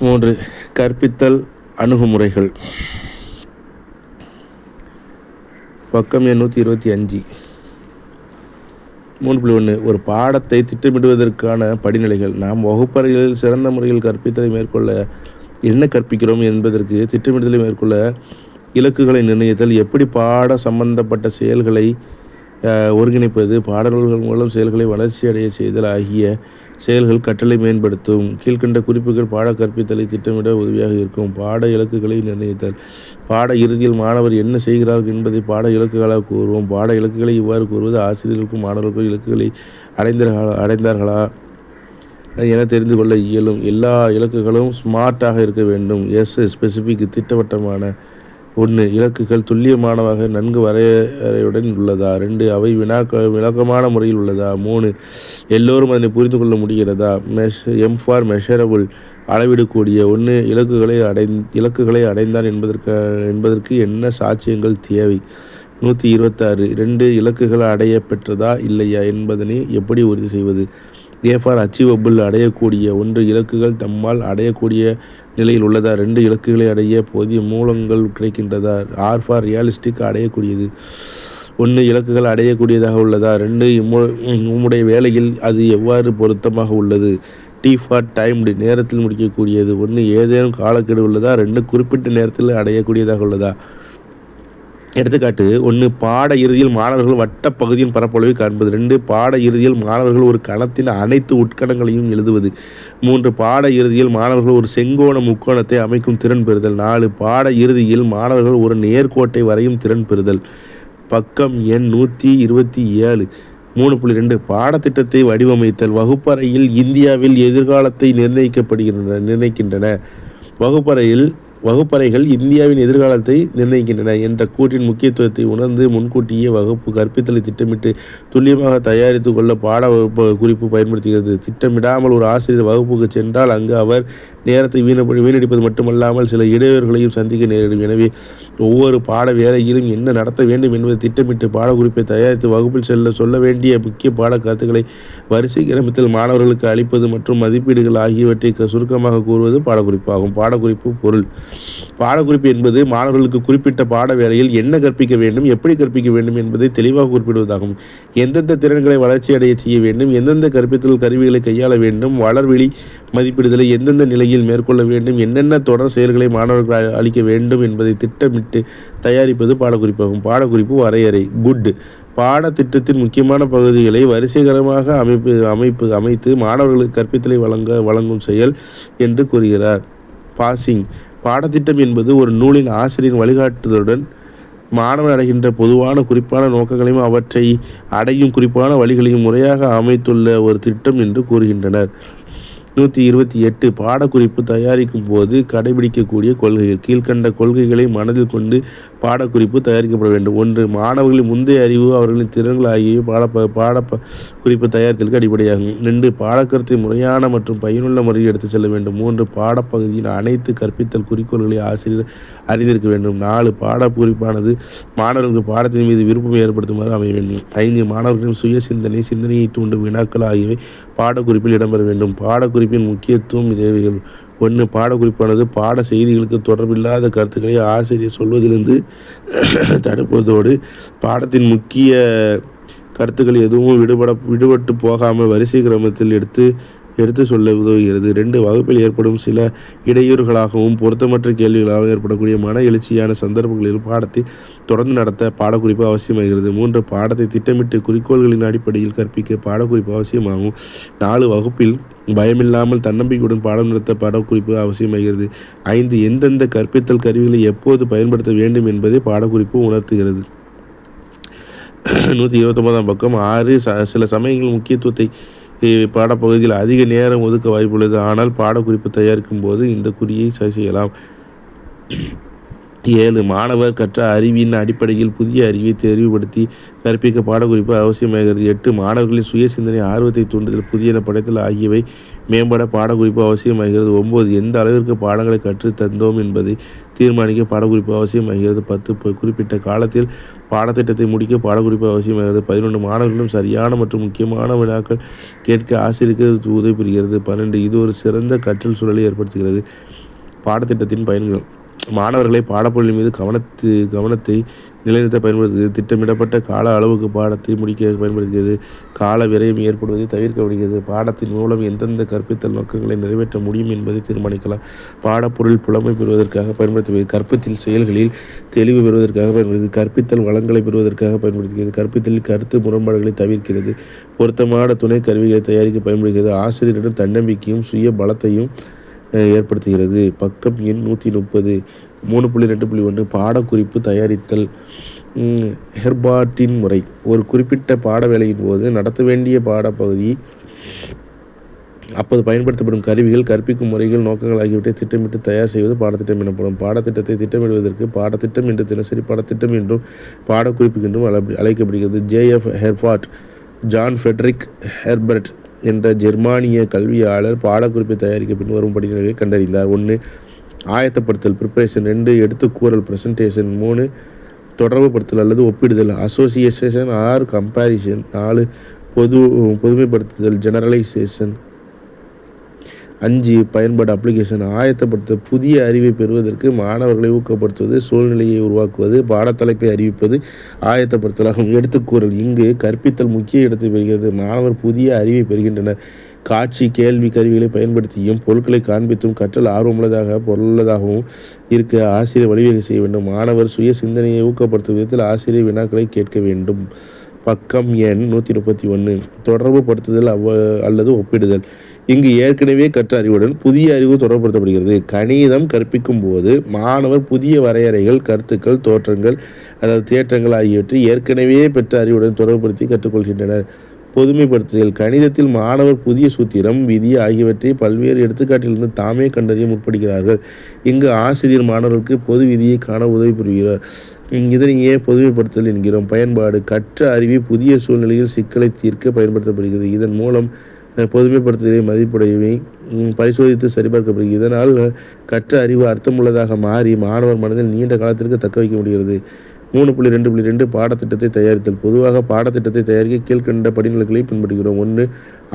3. கற்பித்தல் அணுகுமுறைகள். பக்கம் எண் 125. 3.1 ஒரு பாடத்தை திட்டமிடுவதற்கான படிநிலைகள். நாம் வகுப்பறைகளில் சிறந்த முறையில் கற்பித்தலை மேற்கொள்ள என்ன கற்பிக்கிறோம் என்பதற்கு திட்டமிடுதலை மேற்கொள்ள இலக்குகளை நிர்ணயித்தல், எப்படி பாட சம்பந்தப்பட்ட செயல்களை ஒருங்கிணைப்பது, பாடல்கள் மூலம் செயல்களை வளர்ச்சி அடைய செய்தல் ஆகிய செயல்கள் கற்றலை மேம்படுத்தும். கீழ்கண்ட குறிப்புகள் பாட கற்பித்தலை திட்டமிட உதவியாக இருக்கும். பாட இலக்குகளை நிர்ணயித்தல். பாட இறுதியில் மாணவர் என்ன செய்கிறார்கள் என்பதை பாட இலக்குகளாக கூறுவோம். பாட இலக்குகளை இவ்வாறு கூறுவது ஆசிரியர்களுக்கும் மாணவர்களுக்கும் இலக்குகளை அடைந்தார்களா என தெரிந்து கொள்ள இயலும். எல்லா இலக்குகளும் ஸ்மார்ட்டாக இருக்க வேண்டும். ஸ்பெசிஃபிக் திட்டவட்டமான. 1. இலக்குகள் துல்லியமானவாக நன்கு வரையறையுடன் உள்ளதா? 2. அவை விளக்கமான முறையில் உள்ளதா? 3. எல்லோரும் அதனை புரிந்து கொள்ள முடிகிறதா? ஃபார் மெஷரபிள் அளவிடக்கூடிய. 1. இலக்குகளை அடைந்தான் என்பதற்கு என்ன சாட்சியங்கள் தேவை? 126. 2. இலக்குகள் அடைய பெற்றதா இல்லையா என்பதனை எப்படி உறுதி செய்வது? ஃபார் அச்சீவபிள் அடையக்கூடிய. 1. இலக்குகள் தம்மால் அடையக்கூடிய நிலையில் உள்ளதா? 2. இலக்குகளை அடைய போதிய மூலங்கள் கிடைக்கின்றதா? For realistic அடையக்கூடியது. 1. இலக்குகள் அடையக்கூடியதாக உள்ளதா? 2. உம்முடைய வேலையில் அது எவ்வாறு பொருத்தமாக உள்ளது? ஃபார் டைம்டு நேரத்தில் முடிக்கக்கூடியது. 1. ஏதேனும் காலக்கெடு உள்ளதா? 2. குறிப்பிட்ட நேரத்தில் அடையக்கூடியதாக உள்ளதா? எடுத்துக்காட்டு. 1. பாட இறுதியில் மாணவர்கள் வட்ட பகுதியின் பரப்பளவை காண்பது. 2. பாட இறுதியில் மாணவர்கள் ஒரு கணத்தின் அனைத்து உட்கணங்களையும் எழுதுவது. 3. பாட இறுதியில் மாணவர்கள் ஒரு செங்கோண முக்கோணத்தை அமைக்கும் திறன் பெறுதல். 4. பாட இறுதியில் மாணவர்கள் ஒரு நேர்கோட்டை வரையும் திறன் பெறுதல். பக்கம் எண் 127. 3.2 பாடத்திட்டத்தை வடிவமைத்தல். வகுப்பறையில் இந்தியாவில் எதிர்காலத்தை நிர்ணயிக்கின்றன. வகுப்பறைகள் இந்தியாவின் எதிர்காலத்தை நிர்ணயிக்கின்றன என்ற கூற்றின் முக்கியத்துவத்தை உணர்ந்து முன்கூட்டியே வகுப்பு கற்பித்தலை திட்டமிட்டு துல்லியமாக தயாரித்து கொள்ள பாட குறிப்பு பயன்படுத்துகிறது. திட்டமிடாமல் ஒரு ஆசிரியர் வகுப்புக்கு சென்றால் அங்கு அவர் நேரத்தை வீணடிப்பது மட்டுமல்லாமல் சில இடையூறுகளையும் சந்திக்க நேரிடும். எனவே ஒவ்வொரு பாட வேலையிலும் என்ன நடத்த வேண்டும் என்பதை திட்டமிட்டு பாடக்குறிப்பை தயாரித்து வகுப்பில் சொல்ல வேண்டிய முக்கிய பாட கருத்துக்களை வரிசை கிரமத்தில் மாணவர்களுக்கு அளிப்பது மற்றும் மதிப்பீடுகள் ஆகியவற்றை சுருக்கமாக கூறுவது பாடக்குறிப்பாகும். பாடக்குறிப்பு பொருள். பாடக்குறிப்பு என்பது மாணவர்களுக்கு குறிப்பிட்ட பாட வேளையில் என்ன கற்பிக்க வேண்டும், எப்படி கற்பிக்க வேண்டும் என்பதை தெளிவாக குறிப்பிடுவதாகும். எந்தெந்த திறன்களை வளர்ச்சி அடைய செய்ய வேண்டும், எந்தெந்த கற்பித்தல் கருவிகளை கையாள வேண்டும், வளர்வெளி மதிப்பீடுதலை எந்தெந்த நிலையில் மேற்கொள்ள வேண்டும், என்னென்ன தொடர் செயல்களை மாணவர்கள் அளிக்க வேண்டும் என்பதை திட்டமிட்டு தயாரிப்பது பாடக்குறிப்பாகும். பாடக்குறிப்பு வரையறை. குட். பாடத்திட்டத்தின் முக்கியமான பகுதிகளை வரிசைகரமாக அமைத்து மாணவர்களுக்கு கற்பித்தலை வழங்கும் செயல் என்று கூறுகிறார். பாசிங். பாடத்திட்டம் என்பது ஒரு நூலின் ஆசிரியரின் வழிகாட்டுதலுடன் மாணவன் அடைகின்ற பொதுவான குறிப்பான நோக்கங்களையும் அவற்றை அடையும் குறிப்பான வழிகளையும் முறையாக அமைத்துள்ள ஒரு திட்டம் என்று கூறுகின்றனர். 128 பாடக்குறிப்பு தயாரிக்கும் போது கடைபிடிக்கக்கூடிய கொள்கைகள். கீழ்கண்ட கொள்கைகளை மனதில் கொண்டு பாடக்குறிப்பு தயாரிக்கப்பட வேண்டும். 1. மாணவர்களின் முந்தைய அறிவு அவர்களின் திறன்கள் ஆகியவை பாடக்குறிப்பு தயாரித்தலுக்கு அடிப்படையாகும். 2. பாடக்கருத்தை முறையான மற்றும் பயனுள்ள முறையில் எடுத்து செல்ல வேண்டும். 3. பாடப்பகுதியின் அனைத்து கற்பித்தல் குறிக்கோள்களை ஆசிரியர் அறிந்திருக்க வேண்டும். 4. பாடக்குறிப்பானது மாணவர்களுக்கு பாடத்தின் மீது விருப்பம் ஏற்படுத்துமாறு அமைய வேண்டும். 5. மாணவர்களின் சுய சிந்தனையை தூண்டும் வினாக்கள் ஆகியவை பாடக்குறிப்பில் இடம்பெற வேண்டும். பாடக்குறிப்பின் முக்கியத்துவம் தேவைகள். 1. பாடக்குறிப்பானது பாட செய்திகளுக்கு தொடர்பில்லாத கருத்துக்களை ஆசிரியர் சொல்வதிலிருந்து தடுப்பதோடு பாடத்தின் முக்கிய கருத்துக்கள் எதுவும் விடுபட்டு போகாமல் வரிசை கிரமத்தில் எடுத்து சொல்ல உதவுகிறது. 2. வகுப்பில் ஏற்படும் சில இடையூறுகளாகவும் பொருத்தமற்ற கேள்விகளாகவும் ஏற்படக்கூடிய மன எழுச்சியான சந்தர்ப்பங்களில் பாடத்தை தொடர்ந்து நடத்த பாடக்குறிப்பு அவசியமாகிறது. 3. பாடத்தை திட்டமிட்டு குறிக்கோள்களின் அடிப்படையில் கற்பிக்க பாடக்குறிப்பு அவசியமாகும். 4. வகுப்பில் பயமில்லாமல் தன்னம்பிக்கையுடன் பாடம் நடத்த பாடக்குறிப்பு அவசியமாகிறது. 5. எந்தெந்த கற்பித்தல் கருவிகளை எப்போது பயன்படுத்த வேண்டும் என்பதை பாடக்குறிப்பு உணர்த்துகிறது. 129 பக்கம். 6. சில சமயங்கள் முக்கியத்துவத்தை பாடப்பகுதியில் அதிக நேரம் ஒதுக்க வாய்ப்புள்ளது. ஆனால் பாடக்குறிப்பு தயாரிக்கும் போது இந்த குறியை சரி செய்யலாம். 7 மாணவர் கற்ற அறிவின் அடிப்படையில் புதிய அறிவை தெரிவுபடுத்தி கற்பிக்க பாடக்குறிப்பு அவசியமாகிறது. 8 மாணவர்களின் சுய சிந்தனை, ஆர்வத்தை தூண்டுதல், புதியன படைத்தல் ஆகியவை மேம்பட பாடக்குறிப்பு அவசியமாகிறது. 9 எந்த அளவிற்கு பாடங்களை கற்றுத் தந்தோம் என்பதை தீர்மானிக்க பாடக்குறிப்பு அவசியமாகிறது. 10 குறிப்பிட்ட காலத்தில் பாடத்திட்டத்தை முடிக்க பாடக்குறிப்பு அவசியமாகிறது. 11 மாணவர்களும் சரியான மற்றும் முக்கியமான வினாக்கள் கேட்க ஆசிரியருக்கு உதவி புரிகிறது. 12 இது ஒரு சிறந்த கற்றல் சூழலை ஏற்படுத்துகிறது. பாடத்திட்டத்தின் பயன்கள்: மாணவர்களை பாடப்பொருளின் மீது கவனத்தை நிலைநிறுத்த பயன்படுத்துகிறது. திட்டமிடப்பட்ட கால அளவுக்கு பாடத்தை முடிக்க பயன்படுத்துகிறது. கால விரயம் ஏற்படுவதை தவிர்க்கப்படுகிறது. பாடத்தின் மூலம் எந்தெந்த கற்பித்தல் நோக்கங்களை நிறைவேற்ற முடியும் என்பதை தீர்மானிக்கலாம். பாடப்பொருள் புலமை பெறுவதற்காக பயன்படுத்துகிறது. கற்பித்தல் செயல்களில் தெளிவு பெறுவதற்காக பயன்படுத்துகிறது. கற்பித்தல் வளங்களை பெறுவதற்காக பயன்படுத்துகிறது. கற்பித்தலில் கருத்து முரண்பாடுகளை தவிர்க்கிறது. பொருத்தமான துணை கருவிகளை தயாரிக்க பயன்படுகிறது. ஆசிரியரிடம் தன்னம்பிக்கையும் சுய பலத்தையும் ஏற்படுத்துகிறது. பக்கம் எண் 130. 3.2.1 பாடக்குறிப்பு தயாரித்தல். ஹெர்பார்ட்டின் முறை: ஒரு குறிப்பிட்ட பாட வேலையின் போது நடத்த வேண்டிய பாடப்பகுதி, அப்போது பயன்படுத்தப்படும் கருவிகள், கற்பிக்கும் முறைகள், நோக்கங்கள் ஆகியவற்றை திட்டமிட்டு தயார் செய்வது பாடத்திட்டம் எனப்படும். பாடத்திட்டத்தை திட்டமிடுவதற்கு பாடத்திட்டம் என்று தினசரி பாடத்திட்டம் என்றும் பாடக்குறிப்பு என்றும் அழைக்கப்படுகிறது. J.F. ஹெர்பார்ட், ஜான் ஃபெட்ரிக் ஹெர்பர்ட் என்ற ஜெர்மானிய கல்வியாளர் பாடக்குறிப்பை தயாரிக்க பின்வரும் படிநிலைகளை கண்டறிந்தார். 1. ஆயத்தப்படுத்தல் ப்ரிப்பரேஷன். 2. எடுத்துக்கூறல் ப்ரெசன்டேஷன். 3. தொடர்புபடுத்தல் அல்லது ஒப்பிடுதல் அசோசியேஷன் ஆர் கம்பேரிஷன். 4. பொதுமைப்படுத்துதல் ஜெனரலைசேஷன். 5. பயன்பாடு அப்ளிகேஷன். ஆயத்தப்படுத்த புதிய அறிவை பெறுவதற்கு மாணவர்களை ஊக்கப்படுத்துவது, சூழ்நிலையை உருவாக்குவது, பாடத்தலைப்பை அறிவிப்பது ஆயத்தப்படுத்தலாகும். எடுத்துக்கூறல். இங்கு கற்பித்தல் முக்கிய இடத்தை பெறுகிறது. மாணவர் புதிய அறிவை பெறுகின்றனர். காட்சி கேள்வி கருவிகளை பயன்படுத்தியும் பொருட்களை காண்பித்தும் கற்றல் ஆர்வமுள்ளதாக பொருளுள்ளதாகவும் இருக்க ஆசிரியர் வழிவகை செய்ய வேண்டும். மாணவர் சுய சிந்தனையை ஊக்கப்படுத்தும் விதத்தில் ஆசிரியர் வினாக்களை கேட்க வேண்டும். பக்கம் எண் 131. தொடர்பு படுத்துதல் அல்லது ஒப்பிடுதல். இங்கு ஏற்கனவே கற்ற அறிவுடன் புதிய அறிவு தொடர்புபடுத்தப்படுகிறது. கணிதம் கற்பிக்கும் போது மாணவர் புதிய வரையறைகள், கருத்துக்கள், தேற்றங்கள் ஆகியவற்றை ஏற்கனவே பெற்ற அறிவுடன் தொடர்புபடுத்தி கற்றுக்கொள்கின்றனர். பொதுமைப்படுத்துதல். கணிதத்தில் மாணவர் புதிய சூத்திரம், விதி ஆகியவற்றை பல்வேறு எடுத்துக்காட்டிலிருந்து தாமே கண்டறிய முற்படுகிறார்கள். இங்கு ஆசிரியர் மாணவர்களுக்கு பொது விதியை காண உதவி புரிகிறார். இதனையே பொதுமைப்படுத்தல் என்கிறோம். பயன்பாடு: கற்ற அறிவை புதிய சூழ்நிலையில் சிக்கலை தீர்க்க பயன்படுத்தப்படுகிறது. இதன் மூலம் பொதுமைப்படுத்துதலை மதிப்புடையவை பரிசோதித்து சரிபார்க்கப்படுகிறது. இதனால் கற்ற அறிவு அர்த்தமுள்ளதாக மாறி மாணவர் மனதில் நீண்ட காலத்திற்கு தக்க வைக்க முடிகிறது. 3.2.2 பாடத்திட்டத்தை தயாரித்தல். பொதுவாக பாடத்திட்டத்தை தயாரிக்க கீழ்கண்ட படிநிலைகளை பின்பற்றுகிறோம். 1.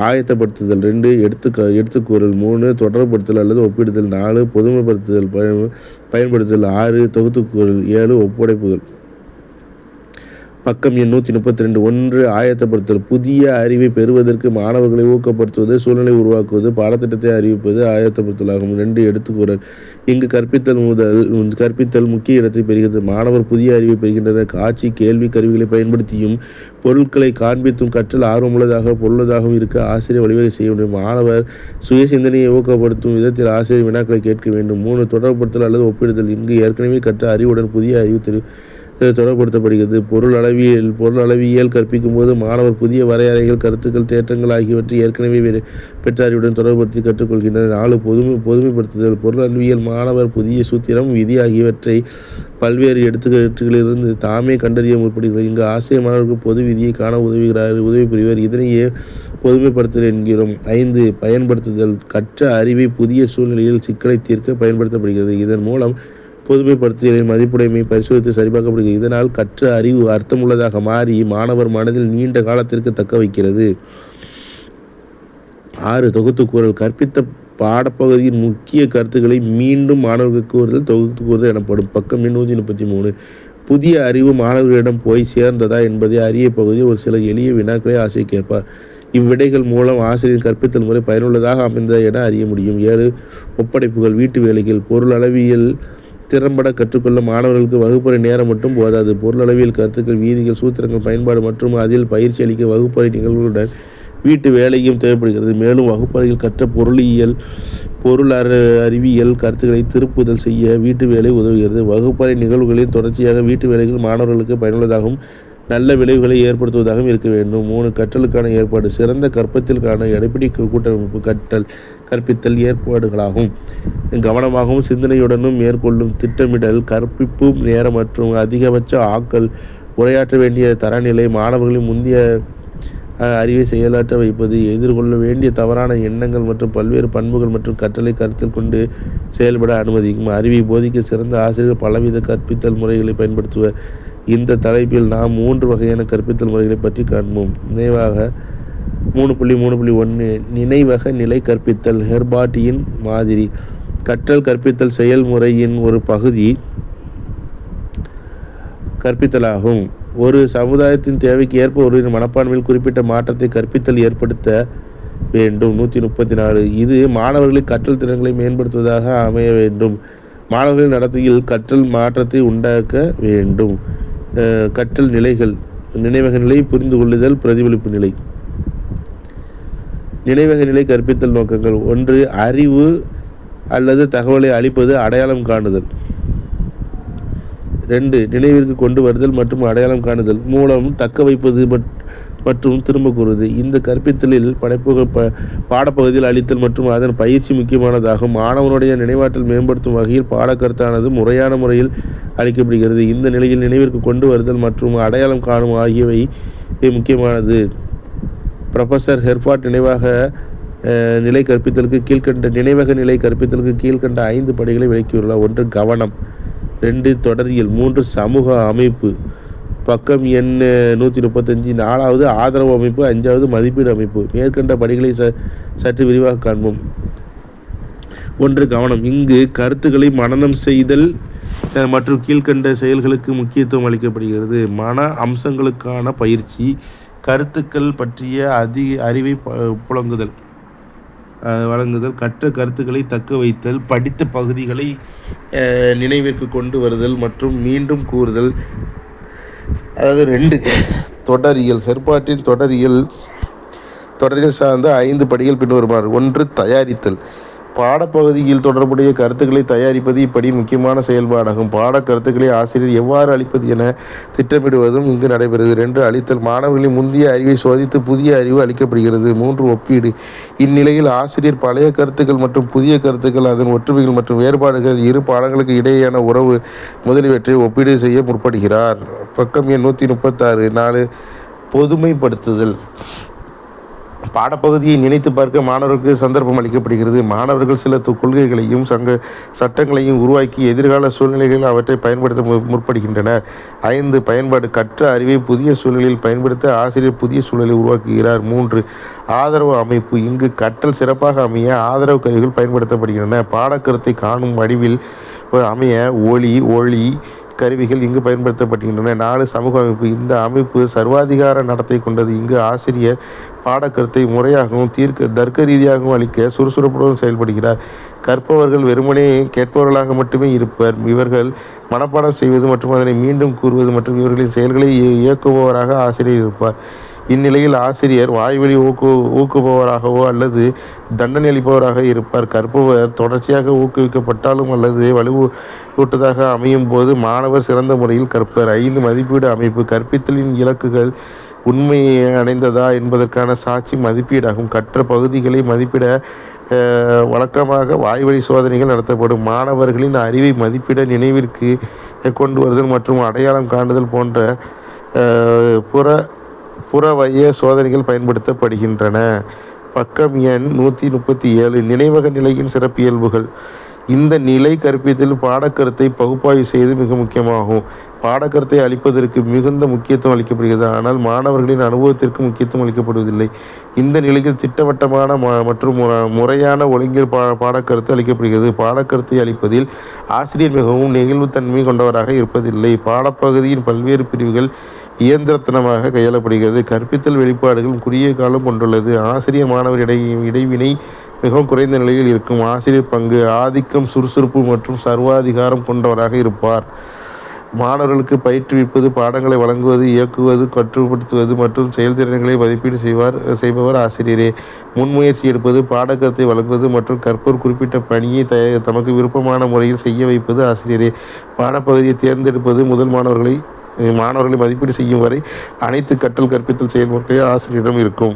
ஆயத்தப்படுத்துதல். 2. எடுத்துக்கூறல். 3. தொடர்புபடுத்தல் அல்லது ஒப்பிடுதல். 4. பொதுமைப்படுத்துதல் பயன்படுத்துதல். 6. தொகுத்துக்கூறல். 7. ஒப்படைப்புகள். பக்கம் எண் 132. 1. ஆயத்தப்படுத்தல். புதிய அறிவை பெறுவதற்கு மாணவர்களை ஊக்கப்படுத்துவது, சூழ்நிலை உருவாக்குவது, பாடத்திட்டத்தை அறிவிப்பது ஆயத்தப்படுத்தலாகும். 2. எடுத்துக்கூறல். இங்கு கற்பித்தல் முக்கிய இடத்தை பெறுகிறது. மாணவர் புதிய அறிவை பெறுகின்றனர். காட்சி கேள்வி கருவிகளை பயன்படுத்தியும் பொருட்களை காண்பித்தும் கற்றல் ஆர்வமுள்ளதாக பொருளுள்ளதாகவும் இருக்க ஆசிரியர் வழிவகை செய்ய வேண்டும். மாணவர் சுய சிந்தனையை ஊக்கப்படுத்தும் விதத்தில் ஆசிரியர் வினாக்களை கேட்க வேண்டும். 3. தொடர்புபடுத்தல் அல்லது ஒப்பிடுதல். இங்கு ஏற்கனவே கற்ற அறிவுடன் புதிய அறிவு தொடர்புபடுத்தப்படுகிறது. பொருள் அளவியல் கற்பிக்கும் போது மாணவர் புதிய வரையறைகள், கருத்துக்கள், தேற்றங்கள் ஆகியவற்றை ஏற்கனவே பெற்ற அறிவுடன் தொடர்புபடுத்தி கற்றுக்கொள்கின்றனர். 4. பொதுமைப்படுத்துதல். பொருள் அளவியல். மாணவர் புதிய சூத்திரம், விதி ஆகியவற்றை பல்வேறு எடுத்துக்காட்டுகளிலிருந்து தாமே கண்டறிய முற்படுகிறது. இங்கு ஆசிரியர் மாணவர்களுக்கு பொது விதியை காண உதவி புரிவர். இதனையே பொதுமைப்படுத்தல் என்கிறோம். 5. பயன்படுத்துதல். கற்ற அறிவை புதிய சூழ்நிலையில் சிக்கலை தீர்க்க பயன்படுத்தப்படுகிறது. இதன் மூலம் பொதுமைப்படுத்துதலின் மதிப்புடைமை பரிசோதித்து சரிபார்க்கப்படுகிறது. இதனால் கற்ற அறிவு அர்த்தமுள்ளதாக மாறி மாணவர் மனதில் நீண்ட காலத்திற்கு தக்க வைக்கிறது. 6. தொகுத்துக்கூறல். கற்பித்த பாடப்பகுதியின் முக்கிய கருத்துக்களை மீண்டும் மாணவர்களுக்கு கூறுதல் தொகுத்துக்கூறுதல் எனப்படும். பக்கம் 133. புதிய அறிவு மாணவர்களிடம் போய் சேர்ந்ததா என்பதை அறிய பகுதி ஒரு சில எளிய வினாக்களை ஆசிரியர் கேட்பார். இவ்விடைகள் மூலம் ஆசிரியர் கற்பித்தல் முறை பயனுள்ளதாக அமைந்ததா என அறிய முடியும். 7. ஒப்படைப்புகள். வீட்டு வேலைகள். பொருள் அளவியல் திறம்பட கற்றுக்கொள்ள மாணவர்களுக்கு வகுப்பறை நேரம் மட்டும் போதாது. பொருளளவியல் கருத்துக்கள், வீதிகள், சூத்திரங்கள் பயன்பாடு மற்றும் அதில் பயிற்சி அளிக்க வகுப்பறை நிகழ்வுகளுடன் வீட்டு வேலையும் தேவைப்படுகிறது. மேலும் வகுப்பறையில் கற்ற பொருள் அறிவியல் கருத்துக்களை திருப்புதல் செய்ய வீட்டு வேலை உதவுகிறது. வகுப்பறை நிகழ்வுகளின் தொடர்ச்சியாக வீட்டு வேலைகள் மாணவர்களுக்கு பயனுள்ளதாகவும் நல்ல விளைவுகளை ஏற்படுத்துவதாகவும் இருக்க வேண்டும். 3 கற்றலுக்கான ஏற்பாடு. சிறந்த கற்பித்தலுக்கான எடைப்பிடி கூட்டமைப்பு கற்பித்தல் ஏற்பாடுகளாகும். கவனமாகவும் சிந்தனையுடனும் மேற்கொள்ளும் திட்டமிடல், கற்பிப்பு நேரம் மற்றும் அதிகபட்ச ஆக்கல், உரையாற்ற வேண்டிய தரநிலை, மாணவர்களின் முந்தைய அறிவை செயலாற்ற வைப்பது, எதிர்கொள்ள வேண்டிய தவறான எண்ணங்கள் மற்றும் பல்வேறு பண்புகள் மற்றும் கற்றலை கருத்தில் கொண்டு செயல்பட அனுமதிக்கும். அறிவை போதிக்க சிறந்த ஆசிரியர்கள் பலவித கற்பித்தல் முறைகளை பயன்படுத்துவர். இந்த தலைப்பில் நாம் 3 வகையான கற்பித்தல் முறைகளை பற்றி காண்போம். நினைவாக 3.3.1 நினைவக நிலை கற்பித்தல். ஹெர்பார்ட்டியின் மாதிரி. கற்றல் கற்பித்தல் செயல்முறையின் ஒரு பகுதி கற்பித்தலாகும். ஒரு சமுதாயத்தின் தேவைக்கு ஏற்ப ஒரு மனப்பான்மையில் குறிப்பிட்ட மாற்றத்தை கற்பித்தல் ஏற்படுத்த வேண்டும். 134. இது மாணவர்களின் கற்றல் திறன்களை மேம்படுத்துவதாக அமைய வேண்டும். மாணவர்களின் நடத்தையில் கற்றல் மாற்றத்தை உண்டாக்க வேண்டும். கற்றல் நிலைகள். நினைவக நிலை, புரிந்து கொள்ளுதல், பிரதிபலிப்பு நிலை. நினைவக நிலை கற்பித்தல் நோக்கங்கள். 1. அறிவு அல்லது தகவலை அளிப்பது, அடையாளம் காணுதல். 2. நினைவிற்கு கொண்டு வருதல் மற்றும் அடையாளம் காணுதல் மூலம் தக்க வைப்பது மற்றும் திரும்ப கூறுவது. இந்த கற்பித்தலில் பாடப்பகுதியில் அளித்தல் மற்றும் அதன் பயிற்சி முக்கியமானதாகும். மாணவனுடைய நினைவாற்றல் மேம்படுத்தும் வகையில் பாடக்கருத்தானது முறையான முறையில் அளிக்கப்படுகிறது. இந்த நிலையில் நினைவிற்கு கொண்டு வருதல் மற்றும் அடையாளம் காணும் ஆகியவை முக்கியமானது. ப்ரொஃபஸர் ஹெர்பார்ட் நினைவக நிலை கற்பித்தலுக்கு கீழ்கண்ட 5 படிகளை விளக்கியுள்ளார். 1. கவனம். 2. தொடரியல். 3. சமூக அமைப்பு. பக்கம் எண் 135. 4வது ஆதரவு அமைப்பு. 5வது மதிப்பீடு அமைப்பு. மேற்கண்ட படிகளை சற்று விரிவாக காண்போம். 1. கவனம். இங்கு கருத்துக்களை மனனம் செய்தல் மற்றும் கீழ்கண்ட செயல்களுக்கு முக்கியத்துவம் அளிக்கப்படுகிறது. மன அம்சங்களுக்கான பயிற்சி, கருத்துக்கள் பற்றிய அறிவை வழங்குதல், கற்ற கருத்துக்களை தக்க வைத்தல், படித்த பகுதிகளை நினைவிற்கு கொண்டு வருதல் மற்றும் மீண்டும் கூறுதல். அதாவது 2. தொடரியல். ஹெர்பார்ட்டின் தொடரியல் சார்ந்த 5 படிகள் பின்வருமாறு. 1. தயாரித்தல். பாடப்பகுதியில் தொடர்புடைய கருத்துக்களை தயாரிப்பது இப்படி முக்கியமான செயல்பாடாகும். கருத்துக்களை ஆசிரியர் எவ்வாறு அளிப்பது என திட்டமிடுவதும் இங்கு நடைபெறுகிறது. 2. அளித்தல். மாணவர்களின் முந்தைய அறிவை சோதித்து புதிய அறிவு அளிக்கப்படுகிறது. 3. ஒப்பீடு. இந்நிலையில் ஆசிரியர் பழைய கருத்துக்கள் மற்றும் புதிய கருத்துக்கள், அதன் ஒற்றுமைகள் மற்றும் வேறுபாடுகள், இரு பாடங்களுக்கு இடையேயான உறவு முதலியவற்றை ஒப்பீடு செய்ய முற்படுகிறார். பக்கம் எண் 136. 4. பொதுமைப்படுத்துதல். பாடப்பகுதியை நினைத்து பார்க்க மாணவர்களுக்கு சந்தர்ப்பம் அளிக்கப்படுகிறது. மாணவர்கள் சில கொள்கைகளையும் சட்டங்களையும் உருவாக்கி எதிர்கால சூழ்நிலைகளில் அவற்றை பயன்படுத்த முற்படுகின்றனர். 5. பயன்பாடு. கற்ற அறிவை புதிய சூழலில் பயன்படுத்த ஆசிரியர் புதிய சூழலை உருவாக்குகிறார். 3. ஆதரவு அமைப்பு. இங்கு கற்றல் சிறப்பாக அமைய ஆதரவு கருவிகள் பயன்படுத்தப்படுகின்றன. பாடக்கருத்தை காணும் வடிவில் அமைய ஒளி கருவிகள் இங்கு பயன்படுத்தப்படுகின்றன. 4. சமூக அமைப்பு. இந்த அமைப்பு சர்வாதிகார நடத்தை கொண்டது. இங்கு ஆசிரியர் பாடக்கருத்தை முறையாகவும் தர்க்க ரீதியாகவும் அளிக்க சுறுசுறுப்புடன் செயல்படுகிறார். கற்பவர்கள் வெறுமனே கேட்பவர்களாக மட்டுமே இருப்பர். இவர்கள் மனப்பாடம் செய்வது மற்றும் அதனை மீண்டும் கூறுவது மற்றும் இவர்களின் செயல்களை இயக்குபவராக ஆசிரியர் இருப்பார். இந்நிலையில் ஆசிரியர் வாய்வழி ஊக்குபவராகவோ அல்லது தண்டனை அளிப்பவராக இருப்பார். கற்பவர் தொடர்ச்சியாக ஊக்குவிக்கப்பட்டாலும் அல்லது வலுவூட்டதாக அமையும் போது மாணவர் சிறந்த முறையில் கற்பர். 5. மதிப்பீடு அமைப்பு. கற்பித்தலின் இலக்குகள் உண்மையை அடைந்ததா என்பதற்கான சாட்சி மதிப்பீடாகும். கற்ற பகுதிகளை மதிப்பிட வழக்கமாக வாய்வழி சோதனைகள் நடத்தப்படும். மாணவர்களின் அறிவை மதிப்பிட நினைவிற்கு கொண்டு வருதல் மற்றும் அடையாளம் காணுதல் போன்ற புறவய சோதனைகள் பயன்படுத்தப்படுகின்றன. பக்கம் எண் 137. நினைவக நிலையின் சிறப்பியல்புகள். இந்த நிலை கற்பித்தல் பாடக்கருத்தை பகுப்பாய்வு செய்து மிக முக்கியமாகும். பாடக்கருத்தை அளிப்பதற்கு மிகுந்த முக்கியத்துவம் அளிக்கப்படுகிறது, ஆனால் மாணவர்களின் அனுபவத்திற்கு முக்கியத்துவம் அளிக்கப்படுவதில்லை. இந்த நிலையில் திட்டவட்டமான மற்றும் முறையான ஒழுங்கில் பாடக்கருத்து அளிக்கப்படுகிறது. பாடக்கருத்தை அளிப்பதில் ஆசிரியர் மிகவும் நெகிழ்வுத்தன்மை கொண்டவராக இருப்பதில்லை. பாடப்பகுதியின் பல்வேறு பிரிவுகள் இயந்திரத்தனமாக கையாளப்படுகிறது. கற்பித்தல் வெளிப்பாடுகள் குறுகிய காலம் கொண்டுள்ளது. ஆசிரியர் மாணவர் இடைவினை மிகவும் குறைந்த நிலையில் இருக்கும். ஆசிரியர் பங்கு. ஆதிக்கம், சுறுசுறுப்பு மற்றும் சர்வாதிகாரம் கொண்டவராக இருப்பார். மாணவர்களுக்கு பயிற்றுவிப்பது, பாடங்களை வழங்குவது, இயக்குவது, கட்டுப்படுத்துவது மற்றும் செயல்திறன்களை மதிப்பீடு செய்பவர் ஆசிரியரே. முன்முயற்சி எடுப்பது, பாடக்கருத்தை வழங்குவது மற்றும் கற்போர் குறிப்பிட்ட பணியை தமக்கு விருப்பமான முறையில் செய்ய வைப்பது ஆசிரியரே. பாடப்பகுதியை தேர்ந்தெடுப்பது, முதல் மாணவர்களை மாணவர்களை மதிப்பீடு செய்யும் வரை அனைத்து கற்றல் கற்பித்தல் செயல்முறையும் ஆசிரியரிடம் இருக்கும்.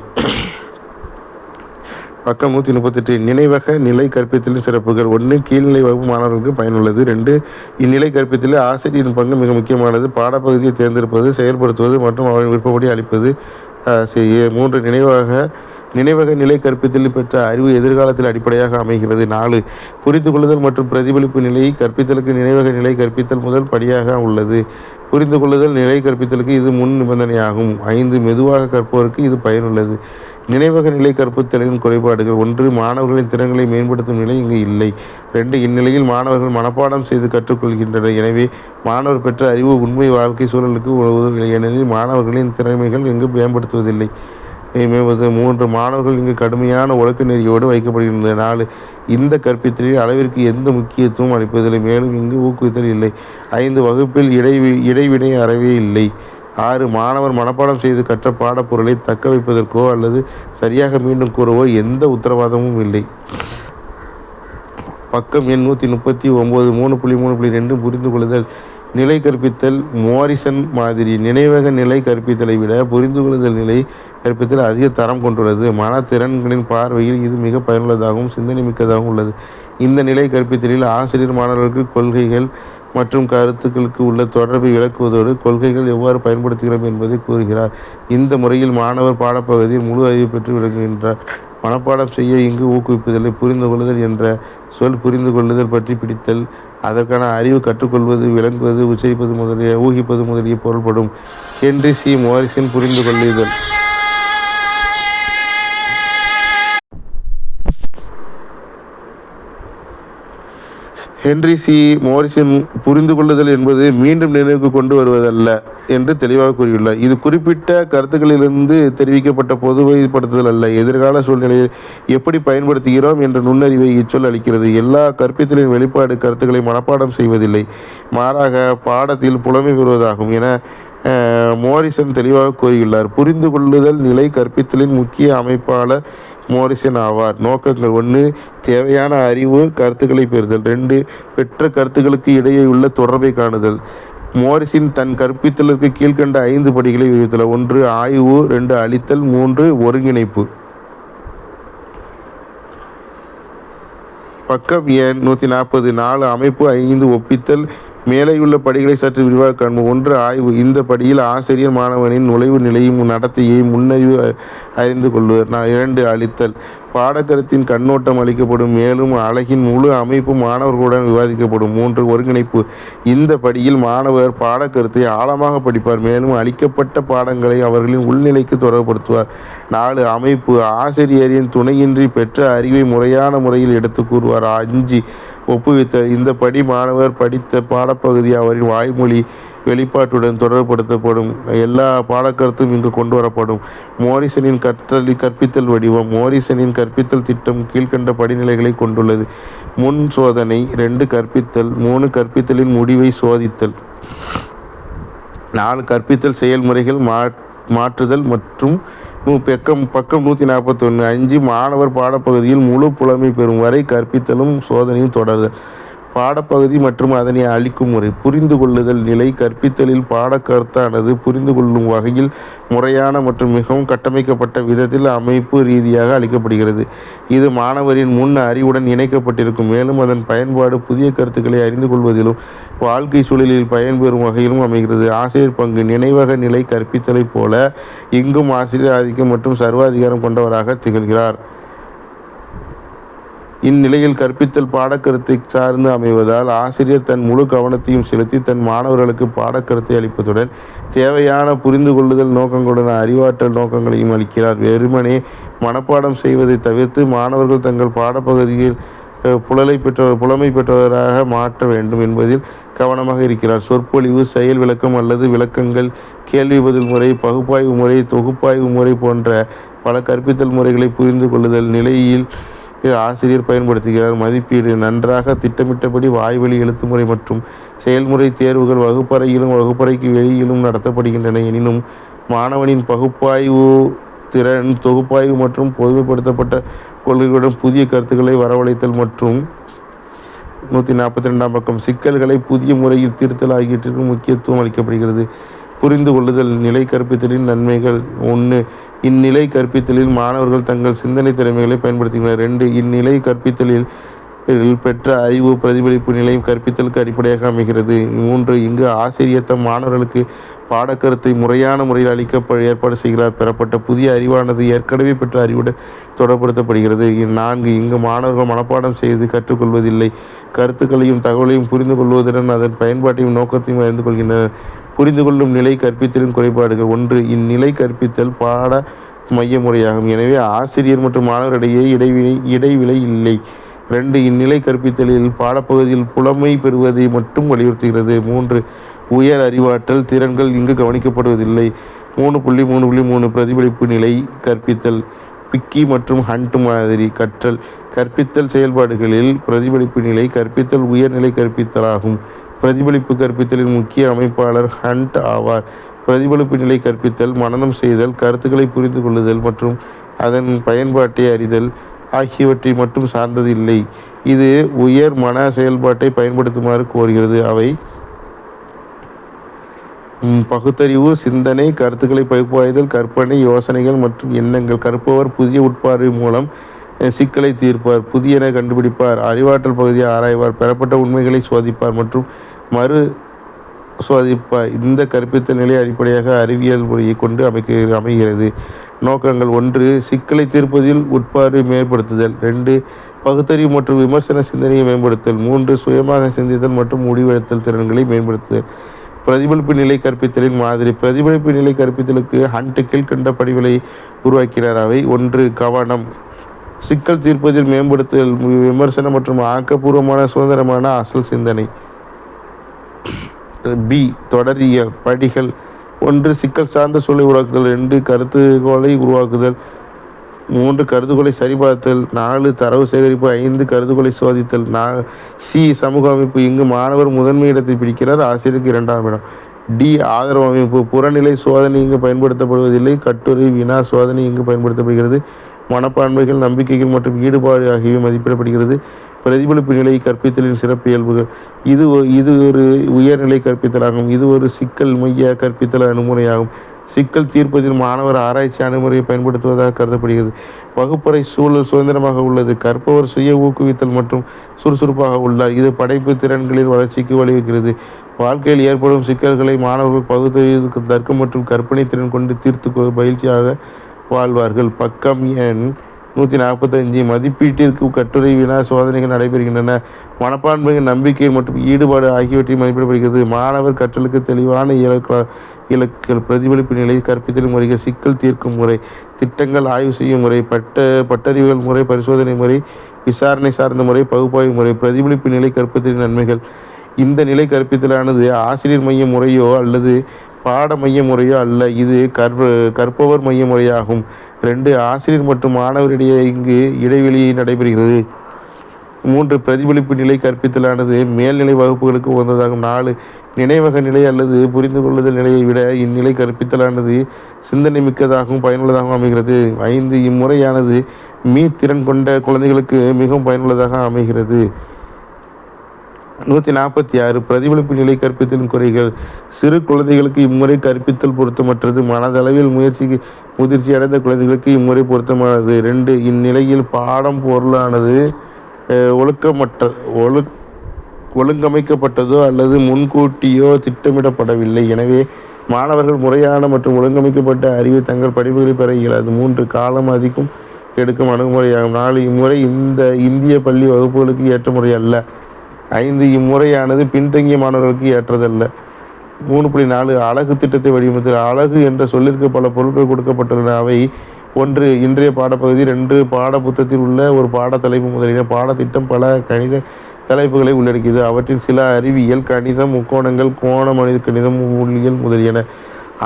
பக்கம் 138. நினைவக நிலை கற்பித்தலின் சிறப்புகள். 1. கீழ்நிலை வகுப்பு மாணவர்களுக்கு பயனுள்ளது. 2. இந்நிலை கற்பித்தலில் ஆசிரியரின் பங்கு மிக முக்கியமானது. பாடப்பகுதியை தேர்ந்தெடுப்பது, செயல்படுத்துவது மற்றும் அவரின் விருப்பப்படி அளிப்பது. 3. நினைவக நிலை கற்பித்தலில் பெற்ற அறிவு எதிர்காலத்தில் அடிப்படையாக அமைகிறது. 4. புரிந்து கொள்ளுதல் மற்றும் பிரதிபலிப்பு நிலை கற்பித்தலுக்கு நினைவக நிலை கற்பித்தல் முதல் படியாக உள்ளது. புரிந்து கொள்ளுதல் நிலை கற்பித்தலுக்கு இது முன் நிபந்தனையாகும். 5. மெதுவாக கற்பவருக்கு இது பயனுள்ளது. நினைவக நிலை கற்பித்தலின் குறைபாடுகள். 1. மாணவர்களின் திறன்களை மேம்படுத்தும் நிலை இங்கு இல்லை. 2. இந்நிலையில் மாணவர்கள் மனப்பாடம் செய்து கற்றுக்கொள்கின்றனர். எனவே மாணவர் பெற்ற அறிவு உண்மை வாழ்க்கை சூழலுக்கு உதவவில்லை. ஏனெனில் மாணவர்களின் திறமைகள் இங்கு மேம்படுத்துவதில்லை. 3. மாணவர்கள் இங்கு கடுமையான ஒழுக்க நெறியோடு வைக்கப்படுகின்றனர். 4. இந்த கற்பித்தலில் அளவிற்கு எந்த முக்கியத்துவம் அளிப்பதில்லை, மேலும் இங்கு ஊக்குவித்தல் இல்லை. 5. வகுப்பில் இடைவினை அறவே இல்லை. 6. மாணவர் மனப்பாடம் செய்து கற்ற பாடப்பொருளை தக்க வைப்பதற்கோ அல்லது சரியாக மீண்டும் கூறவோ எந்த உத்தரவாதமும் இல்லை. பக்கம் எண் 139. 3.3.2 புரிந்து கொள்ளுதல் நிலை கற்பித்தல். மோரிசன் மாதிரி நினைவக நிலை கற்பித்தலை விட புரிந்து கொள்ளுதல் நிலை கற்பித்தல் அதிக தரம் கொண்டுள்ளது. மனத்திறன்களின் பார்வையில் இது மிக பயனுள்ளதாகவும் சிந்தனை மிக்கதாகவும் உள்ளது. இந்த நிலை கற்பித்தலில் ஆசிரியர் மாணவர்களுக்கு கொள்கைகள் மற்றும் கருத்துக்களுக்கு உள்ள தொடர்பை விளக்குவதோடு கொள்கைகள் எவ்வாறு பயன்படுத்துகிறோம் என்பதை கூறுகிறார். இந்த முறையில் மாணவர் பாடப்பகுதியில் முழு அறிவு பெற்று விளங்குகின்றார். மனப்பாடம் செய்ய இங்கு ஊக்குவிப்பதில்லை. புரிந்து கொள்ளுதல் என்ற சொல் புரிந்து கொள்ளுதல் பற்றி பிடித்தல், அதற்கான அறிவு கற்றுக்கொள்வது, விளங்குவது, உச்சரிப்பது முதலிய ஊகிப்பது முதலிய பொருள்படும். Henry C. மோரிசன் புரிந்து கொள்ளுதல். Henry C. மோரிசன் புரிந்து கொள்ளுதல் என்பது மீண்டும் நினைவுக்கு கொண்டு வருவதல்ல என்று தெளிவாக கூறியுள்ளார். இது குறிப்பிட்ட கருத்துக்களிலிருந்து தெரிவிக்கப்பட்ட பொதுமைப்படுத்துதல் அல்ல. எதிர்கால சூழ்நிலையில் எப்படி பயன்படுத்துகிறோம் என்ற நுண்ணறிவை இச்சொல் அளிக்கிறது. எல்லா கற்பித்தலின் வெளிப்பாடு கருத்துக்களை மனப்பாடம் செய்வதில்லை, மாறாக பாடத்தில் புலமை பெறுவதாகும் என மோரிசன் தெளிவாக கூறியுள்ளார். புரிந்து கொள்ளுதல் நிலை கற்பித்தலின் முக்கிய அமைப்பாளர் மோரிசன் ஆவார். நோக்கங்கள். 1. தேவையான அறிவு கருத்துக்களை பெறுதல். 2. பெற்ற கருத்துக்களுக்கு இடையே உள்ள தொடர்பை காணுதல். மோரிசன் தன் கற்பித்தலுக்கு கீழ்கண்ட 5 படிகளை விவரித்துள்ளார். 1. ஆய்வு. 2. அளித்தல். 3. ஒருங்கிணைப்பு. பக்கம் எண் 140. 4. அமைப்பு. 5. ஒப்பித்தல். மேலேயுள்ள படிகளை சற்று விரிவாக காண்போம். 1. ஆய்வு. இந்த படியில் ஆசிரியர் மாணவனின் நுழைவு நிலையும் நடத்தையை முன்னறிவு அறிந்து கொள்வர். 2. அளித்தல். பாடக்கருத்தின் கண்ணோட்டம் அளிக்கப்படும், மேலும் அழகின் முழு அமைப்பு மாணவர்களுடன் விவாதிக்கப்படும். 3. ஒருங்கிணைப்பு. இந்த படியில் மாணவர் பாடக்கருத்தை ஆழமாக படிப்பார், மேலும் அளிக்கப்பட்ட பாடங்களை அவர்களின் உள்நிலைக்கு தொடர்புபடுத்துவார். 4. அமைப்பு. ஆசிரியரின் துணையின்றி பெற்ற அறிவை முறையான முறையில் எடுத்து கூறுவார். 5. ஒப்புவித்தல். இந்த படி மாணவர் படித்த பாடப்பகுதி அவரின் வாய்மொழி வெளிப்பாட்டுடன் தொடர்புபடுத்தப்படும். எல்லா பாடக்கருத்தும் இங்கு கொண்டு வரப்படும். மோரிசனின் கற்பித்தல் வடிவம். மோரிசனின் கற்பித்தல் திட்டம் கீழ்கண்ட படிநிலைகளை கொண்டுள்ளது. முன் சோதனை. 2. கற்பித்தல். 3. கற்பித்தலின் முடிவை சோதித்தல். 4. கற்பித்தல் செயல்முறைகள் மாற்றுதல் மற்றும் பக்கம் 141. 5. மாணவர் பாடப்பகுதியில் முழு புலமை பெறும் வரை கற்பித்தலும் சோதனையும் தொடருதல். பாடப்பகுதி மற்றும் அதனை அளிக்கும் முறை. புரிந்து கொள்ளுதல் நிலை கற்பித்தலில் பாடக்கருத்தானது புரிந்து கொள்ளும் வகையில் முறையான மற்றும் மிகவும் கட்டமைக்கப்பட்ட விதத்தில் அமைப்பு ரீதியாக அளிக்கப்படுகிறது. இது மாணவரின் முன் அறிவுடன் இணைக்கப்பட்டிருக்கும், மேலும் அதன் பயன்பாடு புதிய கருத்துக்களை அறிந்து கொள்வதிலும் வாழ்க்கை சூழலில் பயன்பெறும் வகையிலும் அமைகிறது. ஆசிரியர் பங்கு. நினைவக நிலை கற்பித்தலைப் போல இங்கும் ஆசிரியர் ஆதிக்கம் மற்றும் சர்வாதிகாரம் கொண்டவராக திகழ்கிறார். இந்நிலையில் கற்பித்தல் பாடக்கருத்தை சார்ந்து அமைவதால் ஆசிரியர் தன் முழு கவனத்தையும் செலுத்தி தன் மாணவர்களுக்கு பாடக்கருத்தை அளிப்பதுடன் தேவையான புரிந்து கொள்ளுதல் நோக்கங்களுடன் அறிவாற்றல் நோக்கங்களையும் அளிக்கிறார். வெறுமனே மனப்பாடம் செய்வதை தவிர்த்து மாணவர்கள் தங்கள் பாடப்பகுதியில் புலமை பெற்றவராக மாற்ற வேண்டும் என்பதில் கவனமாக இருக்கிறார். சொற்பொழிவு, செயல் விளக்கம் அல்லது விளக்கங்கள், கேள்வி பதில் முறை, பகுப்பாய்வு முறை, தொகுப்பாய்வு முறை போன்ற பல கற்பித்தல் முறைகளை புரிந்து கொள்ளுதல் நிலையில் ஆசிரியர் பயன்படுத்துகிறார். மதிப்பீடு. நன்றாக திட்டமிட்டபடி வாய்வழி எழுத்துமுறை மற்றும் செயல்முறை தேர்வுகள் வகுப்பறையிலும் வகுப்பறைக்கு வெளியிலும் நடத்தப்படுகின்றன. எனினும் மாணவனின் பகுப்பாய்வு திறன் தொகுப்பாய்வு மற்றும் பொதுமைப்படுத்தப்பட்ட கொள்கைகளுடன் புதிய கருத்துக்களை வரவழைத்தல் மற்றும் 142ஆம் பக்கம். சிக்கல்களை புதிய முறையில் தீர்த்தல் ஆகியவற்றிற்கு முக்கியத்துவம் அளிக்கப்படுகிறது. புரிந்து கொள்ளுதல். நிலை கற்பித்தலின் நன்மைகள். 1. இந்நிலை கற்பித்தலில் மாணவர்கள் தங்கள் சிந்தனை திறமைகளை பயன்படுத்துகின்றனர். 2. இந்நிலை கற்பித்தலில் பெற்ற அறிவு பிரதிபலிப்பு நிலையும் கற்பித்தலுக்கு அடிப்படையாக அமைகிறது. 3. இங்கு ஆசிரியர் தம் மாணவர்களுக்கு பாடக்கருத்தை முறையான முறையில் அளிக்க ஏற்பாடு செய்கிறார். பெறப்பட்ட புதிய அறிவானது ஏற்கனவே பெற்ற அறிவுடன் தொடர்படுத்தப்படுகிறது. 4. இங்கு மாணவர்கள் மனப்பாடம் செய்து கற்றுக்கொள்வதில்லை, கருத்துக்களையும் தகவலையும் புரிந்து கொள்வதுடன் அதன் பயன்பாட்டையும் நோக்கத்தையும் அறிந்து கொள்கின்றனர். புரிந்து கொள்ளும் நிலை கற்பித்தலின் குறைபாடுகள். 1. இந்நிலை கற்பித்தல் பாட மைய முறையாகும். எனவே ஆசிரியர் மற்றும் மாணவரிடையே இடைவிலை இல்லை. 2. இந்நிலை கற்பித்தலில் பாடப்பகுதியில் புலமை பெறுவதை மட்டும் வலியுறுத்துகிறது. 3. உயர் அறிவாற்றல் திறன்கள் இங்கு கவனிக்கப்படுவதில்லை. 3.3.3 பிரதிபலிப்பு நிலை கற்பித்தல். பிக்கி மற்றும் ஹண்ட் மாதிரி கற்றல் கற்பித்தல் செயல்பாடுகளில் பிரதிபலிப்பு நிலை கற்பித்தல் உயர்நிலை கற்பித்தலாகும். பிரதிபலிப்பு கற்பித்தலின் முக்கிய அமைப்பாளர் ஹண்ட் ஆவார். பிரதிபலிப்பு நிலை கற்பித்தல் மனனம் செய்தல், கருத்துக்களை புரிந்து கொள்ளுதல் மற்றும் அதன் பயன்பாட்டை அறிதல் ஆகியவற்றை மட்டும் சார்ந்தது இல்லை. இது உயர் மன செயல்பாட்டை பயன்படுத்துமாறு கோருகிறது. அவை பகுத்தறிவு, சிந்தனை, கருத்துக்களை பகுப்பாய்தல், கற்பனை, யோசனைகள் மற்றும் எண்ணங்கள். கற்பவர் புதிய உட்பார்வை மூலம் சிக்கலை தீர்ப்பார், புதியன கண்டுபிடிப்பார், அறிவாற்றல் பகுதியை ஆராய்வார், பெறப்பட்ட உண்மைகளை சோதிப்பார் மற்றும் மறு சோதிப்பார். இந்த கற்பித்தல் நிலை அடிப்படையாக அறிவியல் முறையை கொண்டு அமைகிறது. நோக்கங்கள். 1. சிக்கலை தீர்ப்பதில் உட்பார்வை மேம்படுத்துதல். 2. பகுத்தறிவு மற்றும் விமர்சன சிந்தனையை மேம்படுத்தல். 3. சுயமாக சிந்தித்தல் மற்றும் முடிவெடுத்தல் திறன்களை மேம்படுத்துதல். பிரதிபலிப்பு நிலை கற்பித்தலின் மாதிரி. பிரதிபலிப்பு நிலை கற்பித்தலுக்கு ஹண்ட் கீழ்கண்ட படிகளை உருவாக்கினார். அவை 1. கவனம். சிக்கல் தீர்ப்பதில் மேம்படுத்துதல், விமர்சனம் மற்றும் ஆக்கப்பூர்வமான சுதந்திரமான அசல் சிந்தனை. பி. தொடரியல் படிகள். 1. சிக்கல் சார்ந்த சூழலை உருவாக்குதல். 2. கருத்துக்களை உருவாக்குதல். 3. கருத்துக்களை சரிபார்த்தல். 4. தரவு சேகரிப்பு. 5. கருத்துக்களை சோதித்தல். சி. சமூக அமைப்பு. இங்கு மாணவர் முதன்மை இடத்தை பிடிக்கிறார், ஆசிரியருக்கு 2ஆம் இடம். டி. ஆதரவு அமைப்பு. புறநிலை சோதனை இங்கு பயன்படுத்தப்படுவதில்லை, கட்டுரை வினா சோதனை இங்கு பயன்படுத்தப்படுகிறது. மனப்பான்மைகள், நம்பிக்கைகள் மற்றும் ஈடுபாடு ஆகியவை மதிப்பிடப்படுகிறது. பிரதிபலிப்பு நிலை கற்பித்தலின் சிறப்பு இயல்புகள். இது ஒரு உயர்நிலை கற்பித்தலாகும். இது ஒரு சிக்கல் மைய கற்பித்தல் அணுகுமுறையாகும். சிக்கல் தீர்ப்பதில் மாணவர் ஆராய்ச்சி அணுகுமுறையை பயன்படுத்துவதாக கருதப்படுகிறது. வகுப்பறை சூழல் சுதந்திரமாக உள்ளது. கற்பவர் சுய ஊக்குவித்தல் மற்றும் சுறுசுறுப்பாக உள்ளார். இது படைப்பு திறன்களின் வளர்ச்சிக்கு வழிவகுக்கிறது. வாழ்க்கையில் ஏற்படும் சிக்கல்களை மாணவர்கள் பகுத்தறிவு, தர்க்கம் மற்றும் கற்பனை திறன் கொண்டு தீர்த்து மகிழ்ச்சியாக வாழ்வார்கள். பக்கம் எண் 145. மதிப்பீட்டிற்கு கட்டுரை வினா சோதனைகள் நடைபெறுகின்றன. மனப்பான்மைகள், நம்பிக்கை மற்றும் ஈடுபாடு ஆகியவற்றை மதிப்பிடப்படுகிறது. மாணவர் கற்றலுக்கு தெளிவான இலக்குகள். பிரதிபலிப்பு நிலை கற்பித்தல் முறைகள். சிக்கல் தீர்க்கும் முறை, திட்டங்கள் ஆய்வு செய்யும் முறை, பட்டறிவுகள் முறை, பரிசோதனை முறை, விசாரணை சார்ந்த முறை, பகுப்பாய்வு முறை. பிரதிபலிப்பு நிலை கற்பித்தலின் நன்மைகள். இந்த நிலை கற்பித்தலானது ஆசிரியர் மைய முறையோ அல்லது பாட மைய முறையோ அல்ல, இது கற்பவர் மைய முறையாகும். 2. ஆசிரியர் மற்றும் மாணவரிடையே இங்கு இடைவெளி நடைபெறுகிறது. 3. பிரதிபலிப்பு நிலை கற்பித்தலானது மேல்நிலை வகுப்புகளுக்கு உகந்ததாகும். 4. நினைவக நிலை அல்லது புரிந்து கொள்ளுதல் நிலையை விட இந்நிலை கற்பித்தலானது சிந்தனை மிக்கதாகவும் பயனுள்ளதாகவும் அமைகிறது. 5. இம்முறையானது திறன் கொண்ட குழந்தைகளுக்கு மிகவும் பயனுள்ளதாக அமைகிறது. 146. பிரதிபலிப்பு நிலை கற்பித்தலின் குறைகள். சிறு குழந்தைகளுக்கு இம்முறை கற்பித்தல் பொருத்தமற்றது. மனதளவில் முதிர்ச்சி அடைந்த குழந்தைகளுக்கு இம்முறை பொருத்தமானது. 2. இந்நிலையில் பாடம் பொருளானது ஒழுங்கமைக்கப்பட்டதோ அல்லது முன்கூட்டியோ திட்டமிடப்படவில்லை. எனவே மாணவர்கள் முறையான மற்றும் ஒழுங்கமைக்கப்பட்ட அறிவை தங்கள் படிப்புகளை பெற இயலாது. 3. காலம் அதிகம் எடுக்கும் அணுகுமுறையாகும். 4. இம்முறை இந்திய பள்ளி வகுப்புகளுக்கு ஏற்ற முறை அல்ல. 5. இம்முறையானது பின்தங்கிய மாணவர்களுக்கு ஏற்றதல்ல. 3.4. அழகு திட்டத்தை வடிவமைத்தல். அழகு என்ற சொல்லிற்கு பல பொருட்கள் கொடுக்கப்பட்டுள்ளன. அவை 1. இன்றைய பாடப்பகுதி. 2. பாட புத்தகத்தில் உள்ள ஒரு பாட தலைப்பு முதலியன. பாடத்திட்டம் பல கணித தலைப்புகளை உள்ளடக்கியது. அவற்றில் சில அறிவியல், கணிதம், முக்கோணங்கள், கோண மனித கணிதம், மொழியியல் முதலியன.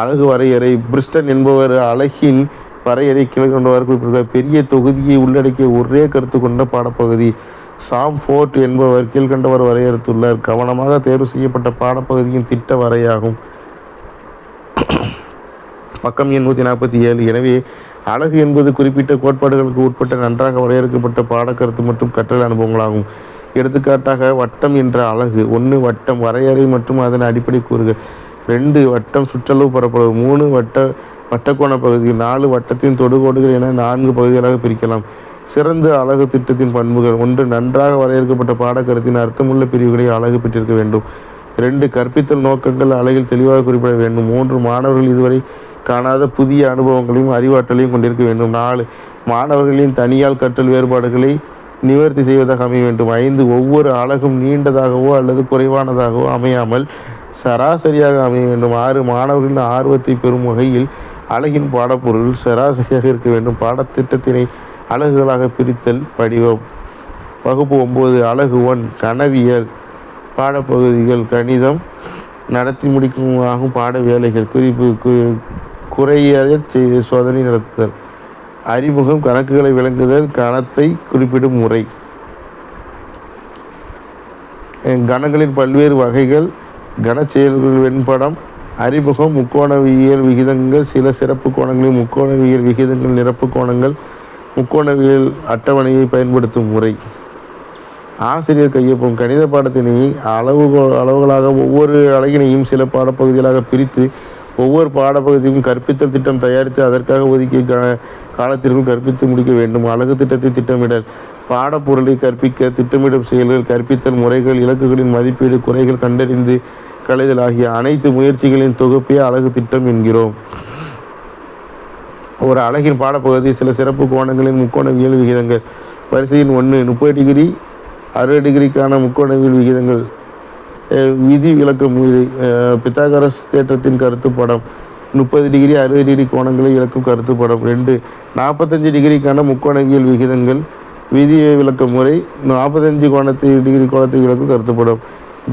அழகு வரையறை. பிரிஸ்டன் என்பவர் அழகின் வரையறை கீழ்கொண்டவாறு குறிப்பிட்டார். பெரிய தொகுதியை உள்ளடக்கிய ஒரே கருத்து கொண்ட பாடப்பகுதி. சாம் ஃபோர்ட் என்பவர் கீழ்கண்டவர் வரையறுத்துள்ளார். கவனமாக தேர்வு செய்யப்பட்ட பாடப்பகுதியின் திட்ட வரையாகும். பக்கம் எண் 147. எனவே அழகு என்பது குறிப்பிட்ட கோட்பாடுகளுக்கு உட்பட்ட நன்றாக வரையறுக்கப்பட்ட பாடக்கருத்து மற்றும் கற்றல் அனுபவங்களாகும். எடுத்துக்காட்டாக வட்டம் என்ற அலகு. 1 வட்டம் வரையறை மற்றும் அதன் அடிப்படை கூறுகள். 2 வட்டம் சுற்றளவு பரப்பளவு. 3 வட்டக்கோண பகுதி. 4 வட்டத்தின் தொடுகோடுகள் என 4 பகுதிகளாக பிரிக்கலாம். சிறந்த அலகு திட்டத்தின் பண்புகள். 1 நன்றாக வரையறுக்கப்பட்ட பாடக்கருத்தின் அர்த்தமுள்ள பிரிவுகளை அலகு பெற்றிருக்க வேண்டும். 2 கற்பித்தல் நோக்கங்கள் அலகில் தெளிவாக குறிப்பிட வேண்டும். 3 மாணவர்கள் இதுவரை காணாத புதிய அனுபவங்களையும் அறிவாற்றலையும் கொண்டிருக்க வேண்டும். 4 மாணவர்களின் தனியால் கற்றல் வேறுபாடுகளை நிவர்த்தி செய்வதாக அமைய வேண்டும். 5 ஒவ்வொரு அலகும் நீண்டதாகவோ அல்லது குறைவானதாகவோ அமையாமல் சராசரியாக அமைய வேண்டும். 6 மாணவர்களின் ஆர்வத்தை பெறும் வகையில் அலகின் பாடப்பொருள் சராசரியாக இருக்க வேண்டும். பாடத்திட்டத்தினை அலகுகளாக பிரித்தல் படிவம். வகுப்பு 9 அலகு 1 கணவியல். பாடப்பகுதிகள் கணிதம், நடத்தி முடிக்கும் ஆகும் பாட வேலைகள். குறிப்பு குறையச் செய்த சோதனை நடத்துதல். அறிமுகம் கணக்குகளை விளங்குதல், கணத்தை குறிப்பிடும் முறை. கணங்களின் பல்வேறு வகைகள், கனச்செயல்கள் வெண்படம். அறிமுகம் முக்கோணவியல் விகிதங்கள், சில சிறப்பு கோணங்களில் முக்கோணவியல் விகிதங்கள், நிரப்பு கோணங்கள், முக்கோணவியல் அட்டவணையை பயன்படுத்தும் முறை. ஆசிரியர் கையொப்பம். கணித பாடத்தினை அளவுகளாக ஒவ்வொரு அலகினையும் சில பாடப்பகுதிகளாக பிரித்து ஒவ்வொரு பாடப்பகுதியும் கற்பித்தல் திட்டம் தயாரித்து அதற்காக ஒதுக்கிய காலத்திற்குள் கற்பித்து முடிக்க வேண்டும். அலகு திட்டத்தை திட்டமிடல். பாடப்பொருளை கற்பிக்க திட்டமிடும் செயல்கள், கற்பித்தல் முறைகள், இலக்குகளின் மதிப்பீடு, குறைகள் கண்டறிந்து களைதல் ஆகிய அனைத்து முயற்சிகளின் தொகுப்பே அலகு திட்டம் என்கிறோம். ஒரு அலகின் பாடப்பகுதி சில சிறப்பு கோணங்களின் முக்கோணவியல் விகிதங்கள். வரிசையின் 1 30 டிகிரி 60 டிகிரிக்கான முக்கோணவியல் விகிதங்கள். விதி விளக்கம். பித்தாகரஸ் தேற்றத்தின் கருத்து படம். 30 டிகிரி 60 டிகிரி கோணங்களை விளக்கும் கருத்து படம். 2 45 டிகிரிக்கான முக்கோணவியல் விகிதங்கள். விதி விளக்க முறை. 45 டிகிரி கோணத்தை விளக்கும் கருத்து படம்.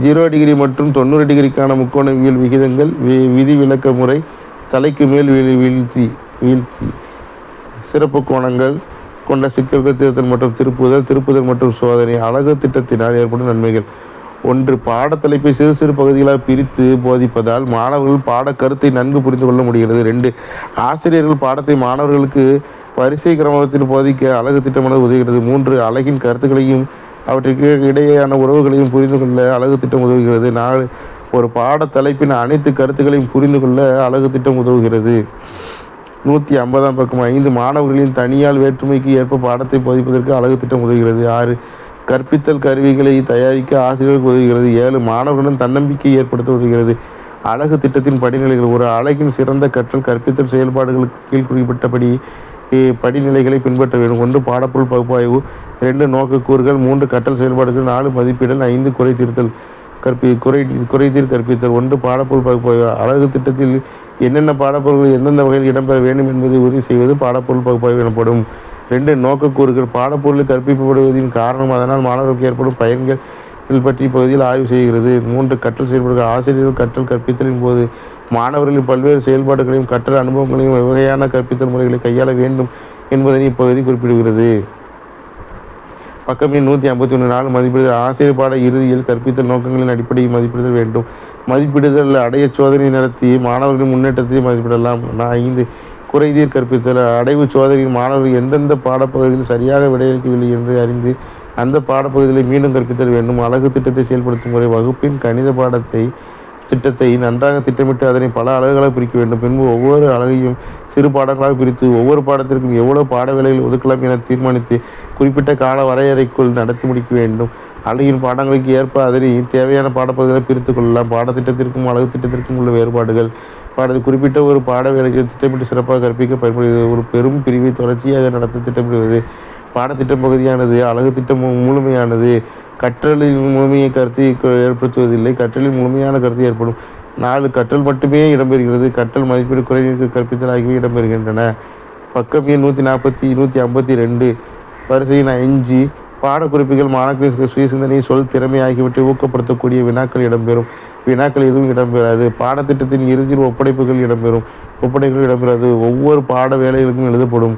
0 டிகிரி மற்றும் 90 டிகிரிக்கான முக்கோணவியல் விகிதங்கள். விதி விளக்க முறை. தலைக்கு மேல் வீழ்த்தி. சிறப்பு கோணங்கள் கொண்ட சிக்கல்கள் தீர்த்தல் மற்றும் திருப்புதல் மற்றும் சோதனை. அலகு திட்டத்தினால் ஏற்படும் நன்மைகள். 1 பாடத்தலைப்பை சிறு சிறு பகுதிகளாக பிரித்து போதிப்பதால் மாணவர்கள் பாட கருத்தை நன்கு புரிந்து கொள்ள முடிகிறது. 2 ஆசிரியர்கள் பாடத்தை மாணவர்களுக்கு வரிசை கிரமத்தில் போதிக்க அலகு திட்டமானது உதவுகிறது. 3 அலகின் கருத்துக்களையும் அவற்றிற்கு இடையேயான உறவுகளையும் புரிந்து கொள்ள அலகு திட்டம் உதவுகிறது. 4 ஒரு பாடத்தலைப்பின் அனைத்து கருத்துக்களையும் புரிந்து கொள்ள அலகு திட்டம் உதவுகிறது. 150 பக்கம். 5 மாணவர்களின் தனியால் வேற்றுமைக்கு ஏற்ப பாடத்தை போதிப்பதற்கு அலகு திட்டம் உதவுகிறது. 6 கற்பித்தல் கருவிகளை தயாரிக்க ஆசிரியர்களுக்கு உதவுகிறது. 7 மாணவர்களுடன் தன்னம்பிக்கை ஏற்படுத்த உதவுகிறது. அலகு திட்டத்தின் படிநிலைகள். ஒரு அலகின் சிறந்த கற்றல் கற்பித்தல் செயல்பாடுகளுக்கு கீழ் குறிப்பிட்டபடி படிநிலைகளை பின்பற்ற வேண்டும். 1 பாடப்பொருள் பகுப்பாய்வு. 2 நோக்கக்கூறுகள். 3 கற்றல் செயல்பாடுகள். 4 மதிப்பீடல். 5 குறைதீர்த்தல் குறைதீர் கற்பித்தல். 1 பாடப்பொருள் பகுப்பாய்வு. அலகு திட்டத்தில் என்னென்ன பாடப்பொருள்கள் எந்தெந்த வகையில் இடம்பெற வேண்டும் என்பதை உறுதி செய்வது பாடப்பொருள் பகுப்பாய்வு எனப்படும். 2 நோக்கக்கூறுகள். பாடப்பொருள் கற்பிக்கப்படுவதின் காரணம், அதனால் மாணவர்களுக்கு ஏற்படும் பயன்கள் பற்றி பகுதியில் ஆய்வு செய்கிறது. 3 கற்றல் செயல்பாடுகள். ஆசிரியர்கள் கற்றல் கற்பித்தலின் போது மாணவர்களின் பல்வேறு செயல்பாடுகளையும் கற்றல் அனுபவங்களையும் வகையான கற்பித்தல் முறைகளை கையாள வேண்டும் என்பதனை இப்பகுதி குறிப்பிடுகிறது. பக்கம் எண் 151. 4 மதிப்பிடுதல். ஆசிரியர் பாட இறுதியில் கற்பித்தல் நோக்கங்களின் அடிப்படையில் மதிப்பிடுதல் வேண்டும். மதிப்பிடுதல் அடைய சோதனை நடத்தி மாணவர்களின் முன்னேற்றத்தை மதிப்பிடலாம். 5 குறைதீர் கற்பித்தல். அடைவு சோதனையில் மாணவர்கள் எந்தெந்த பாடப்பகுதியில் சரியாக விடையளிக்கவில்லை என்று அறிந்து அந்த பாடப்பகுதிகளை மீண்டும் கற்பித்தல் வேண்டும். அலகு திட்டத்தை செயல்படுத்தும் முறை. வகுப்பின் கணித திட்டத்தை நன்றாக திட்டமிட்டு அதனை பல அலகுகளாக பிரிக்க வேண்டும். பின்பு ஒவ்வொரு அலகையும் சிறு பாடங்களாக பிரித்து ஒவ்வொரு பாடத்திற்கும் எவ்வளவு பாட வேலைகள் ஒதுக்கலாம் என தீர்மானித்து குறிப்பிட்ட கால வரையறைக்குள் நடத்தி முடிக்க வேண்டும். அலகின் பாடங்களுக்கு ஏற்ப அதனை தேவையான பாடப்பகுதிகளை பிரித்து கொள்ளலாம். பாடத்திட்டத்திற்கும் அலகு திட்டத்திற்கும் உள்ள வேறுபாடுகள். குறிப்பிட்ட ஒரு பாட வேலையை திட்டமிட்டு சிறப்பாக கற்பிக்க பயன்படுகிறது. ஒரு பெரும் பிரிவை தொடர்ச்சியாக நடத்த திட்டமிடுவது. பாடத்திட்டம் பகுதியானது. அலகு திட்டம் முழுமையானது. கற்றலில் முழுமையை கருத்தை ஏற்படுத்துவதில்லை, கற்றலில் முழுமையான கருத்து ஏற்படும். 4 கற்றல் மட்டுமே இடம்பெறுகிறது. கற்றல் மதிப்பீடு குறைநீக்க கற்பித்தல் ஆகியவை இடம்பெறுகின்றன. பக்கம் எண் 140 152. வரிசையின் 5 பாடக்குறிப்புகள். மாணவர்களின் சுயசிந்தனை சொல் திறமை ஆகியவற்றை ஊக்கப்படுத்தக்கூடிய வினாக்கள் இடம்பெறும். வினாக்கள் எதுவும் இடம்பெறாது. பாடத்திட்டத்தின் இறுதியில் ஒப்படைப்புகள் இடம்பெறும். ஒப்படைப்புகள் இடம்பெறாது. ஒவ்வொரு பாட வேலைகளுக்கும் எழுதப்படும்.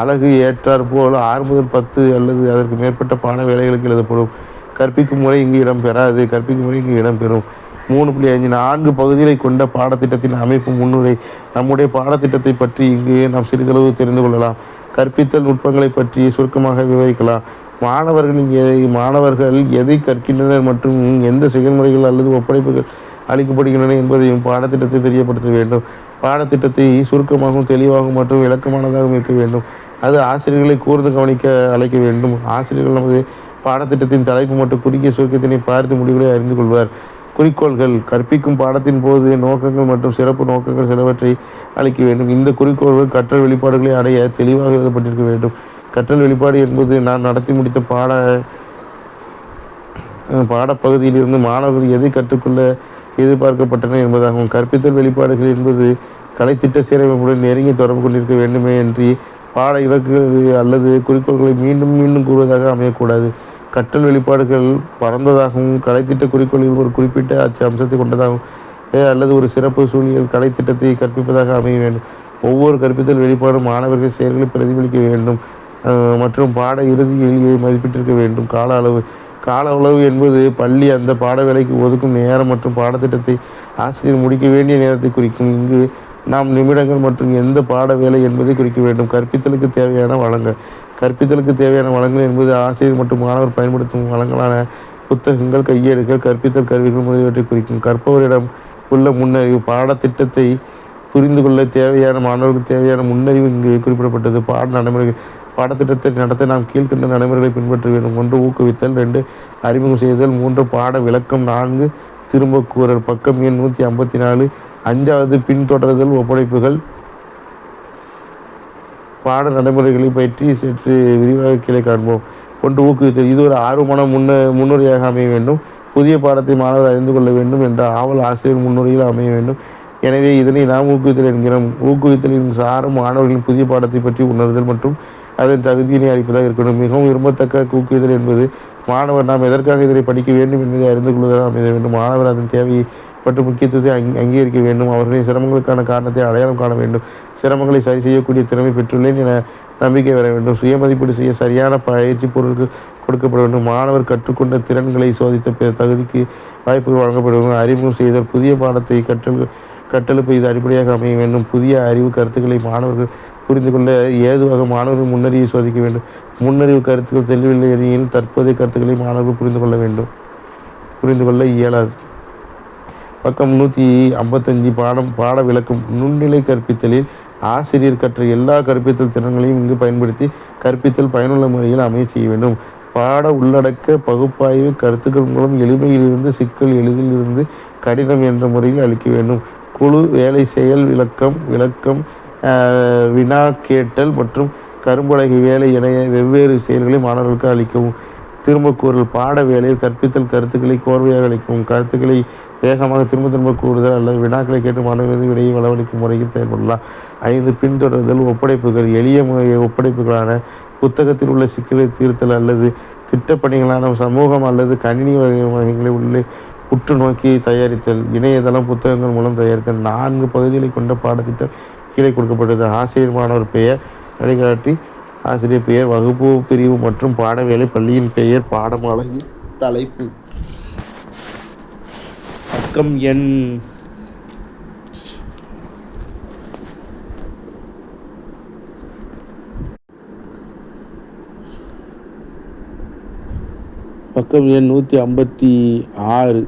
அலகு ஏற்றார் போல் 6 முதல் 10 அல்லது அதற்கு மேற்பட்ட பாட வேலைகளுக்கு எழுதப்படும். கற்பிக்கும் முறை இங்கு இடம்பெறாது. கற்பிக்கும் முறை இங்கு இடம்பெறும். 3.5 4 பகுதிகளை கொண்ட பாடத்திட்டத்தின் அமைப்பு முன்னுரை. நம்முடைய பாடத்திட்டத்தை பற்றி இங்கு நாம் சிறிதளவு தெரிந்து கொள்ளலாம். கற்பித்தல் நுட்பங்களை பற்றி சுருக்கமாக விவரிக்கலாம். மாணவர்கள் எதை கற்கின்றனர் மற்றும் எந்த செயல்முறைகள் அல்லது ஒப்படைப்புகள் அளிக்கப்படுகின்றன என்பதையும் பாடத்திட்டத்தை தெரியப்படுத்த வேண்டும். பாடத்திட்டத்தை சுருக்கமாகவும் தெளிவாகவும் மற்றும் விளக்கமானதாகவும் இருக்க வேண்டும். அது ஆசிரியர்களை கூர்ந்து கவனிக்க அழைக்க வேண்டும். ஆசிரியர்கள் நமது பாடத்திட்டத்தின் தலைப்பு மற்றும் குறுகிய சுருக்கத்தினை பார்த்து முடிவுகளை அறிந்து கொள்வார். குறிக்கோள்கள் கற்பிக்கும் பாடத்தின் போது நோக்கங்கள் மற்றும் சிறப்பு நோக்கங்கள் சிலவற்றை அளிக்க வேண்டும். இந்த குறிக்கோள்கள் கற்றல் வெளிப்பாடுகளை அடைய தெளிவாக எழுதப்பட்டிருக்க வேண்டும். கற்றல் வெளிப்பாடு என்பது நான் நடத்தி முடித்த பாடப்பகுதியிலிருந்து மாணவர்கள் எதை கற்றுக்கொள்ள எதிர்பார்க்கப்பட்டன என்பதாகும். கற்பித்தல் வெளிப்பாடுகள் என்பது கலைத்திட்ட சீரமைப்புடன் நெருங்கி தொடர்பு கொண்டிருக்க வேண்டுமே என்று பாட இலக்குகள் அல்லது குறிக்கோள்களை மீண்டும் மீண்டும் கூறுவதாக அமையக்கூடாது. கற்றல் வெளிப்பாடுகள் பரந்ததாகவும் கலைத்திட்ட குறிக்கோளில் ஒரு குறிப்பிட்ட அம்சத்தை கொண்டதாகவும் அல்லது ஒரு சிறப்பு சூழலில் கலைத்திட்டத்தை கற்பிப்பதாக அமைய வேண்டும். ஒவ்வொரு கற்பித்தல் வெளிப்பாடும் மாணவர்கள் செயல்களை பிரதிபலிக்க வேண்டும் மற்றும் பாட இறுதியில் மதிப்பிட்டிருக்க வேண்டும். கால அளவு என்பது பள்ளி அந்த பாட வேலைக்கு ஒதுக்கும் நேரம் மற்றும் பாடத்திட்டத்தை ஆசிரியர் முடிக்க வேண்டிய நேரத்தை குறிக்கும். இங்கு நாம் நிமிடங்கள் மற்றும் எந்த பாட வேலை என்பதை குறிக்க வேண்டும். கற்பித்தலுக்கு தேவையான வளங்கள் என்பது ஆசிரியர் மற்றும் மாணவர் பயன்படுத்தும் வளங்களான புத்தகங்கள், கையேடுகள், கற்பித்தல் கருவிகள் முதலியவற்றை குறிக்கும். கற்பவரிடம் உள்ள முன்னறிவு பாடத்திட்டத்தை புரிந்து கொள்ள தேவையான மாணவர்களுக்கு தேவையான முன்னறிவு இங்கு குறிப்பிடப்பட்டது. பாடத்திட்டத்தை நடத்த நாம் கீழ்கண்ட நடைமுறைகளை பின்பற்ற வேண்டும். 1. ஊக்குவித்தல். 2. அறிமுகம் செய்தல். 3. பாட விளக்கம். 4. திரும்ப கூறல். பக்கம் எண் 154. 5வது பின்தொடர்தல் ஒப்படைப்புகள். பாட நடைமுறைகளை பற்றி சற்று விரிவாக கீழே காண்போம். 1. ஊக்குவித்தல். இது ஒரு ஆர்வமான முன்னுரையாக அமைய வேண்டும். புதிய பாடத்தை மாணவர் அறிந்து கொள்ள வேண்டும் என்ற ஆவல் ஆசிரியர் முன்னுரையில் அமைய வேண்டும். எனவே இதனை நாம் ஊக்குவித்தல் என்கிறோம். ஊக்குவித்தலின் சாரம் மாணவர்களின் புதிய பாடத்தை பற்றி உணர்தல் மற்றும் அதன் தகுதியினை அளிப்பதாக இருக்கணும். மிகவும் விரும்பத்தக்க ஊக்குவித்தல் என்பது மாணவர் நாம் எதற்காக இதனை படிக்க வேண்டும் என்பதை அறிந்து கொள்வதாக அமைய வேண்டும். மாணவர் அதன் தேவையை மற்றும் முக்கியத்துவத்தை அங்கீகரிக்க வேண்டும். அவர்களின் சிரமங்களுக்கான காரணத்தை அடையாளம் காண வேண்டும். சிரமங்களை சரி செய்யக்கூடிய திறமை பெற்றுள்ளேன் என நம்பிக்கை வர வேண்டும். சுய மதிப்பீடு செய்ய சரியான பயிற்சி பொருட்கள் கொடுக்கப்பட வேண்டும். மாணவர் கற்றுக்கொண்ட திறன்களை சோதித்த தகுதிக்கு வாய்ப்புகள் வழங்கப்பட வேண்டும். அறிமுகம் செய்தல். புதிய பாடத்தை கற்றலுக்கு இது அடிப்படையாக அமைய வேண்டும். புதிய அறிவு கருத்துக்களை மாணவர்கள் புரிந்து கொள்ள ஏதுவாக மாணவர்கள் முன்னறிவை சோதிக்க வேண்டும். முன்னறிவு கருத்துக்கள் தெளிவில்லை எனில் தற்போதைய கருத்துக்களை மாணவர்கள் புரிந்து கொள்ள இயலாது. பக்கம் 155. பாட விளக்கம். நுண்ணிலை கற்பித்தலில் ஆசிரியர் கற்ற எல்லா கற்பித்தல் திறன்களையும் இங்கு பயன்படுத்தி கற்பித்தல் பயனுள்ள முறையில் அமைய செய்ய வேண்டும். பாட உள்ளடக்க பகுப்பாய்வு கருத்துக்கள் மூலம் எளிமையிலிருந்து சிக்கல், எளிதிலிருந்து கடினம் என்ற முறையில் அளிக்க வேண்டும். குழு வேலை செயல் விளக்கம் வினா கேட்டல் மற்றும் கரும்பலகை வேலை என வெவ்வேறு செயல்களை மாணவர்களுக்கு அளிக்கவும். திரும்ப கூறல். பாட வேலையில் கற்பித்தல் கருத்துக்களை கோர்வையாக அளிக்கவும். கருத்துக்களை வேகமாக திரும்ப கூறுதல் அல்லது வினாக்களை கேட்டு மாணவர்களுக்கு விடையை வளவளிக்கும் முறையில் செயல்படலாம். 5. பின்தொடர்தல் ஒப்படைப்புகள். எளிய ஒப்படைப்புகளான புத்தகத்தில் உள்ள சிக்கலை தீர்த்தல் அல்லது திட்டப்பணிகளான சமூகம் அல்லது கணினி வகைகளை உற்று நோக்கி தயாரித்தல். இணையதளம் புத்தகங்கள் மூலம் தயாரித்தல். 4 பகுதிகளை கொண்ட பாடத்திட்டம் கீழே கொடுக்கப்பட்டது. ஆசிரியர் மாணவர் பெயர், வழிகாட்டி ஆசிரியர் பெயர், வகுப்பு பிரிவு மற்றும் பாடவேளை, பள்ளியின் பெயர், பாடம் அலகு, தலைப்பு. பக்கம் எண் 156.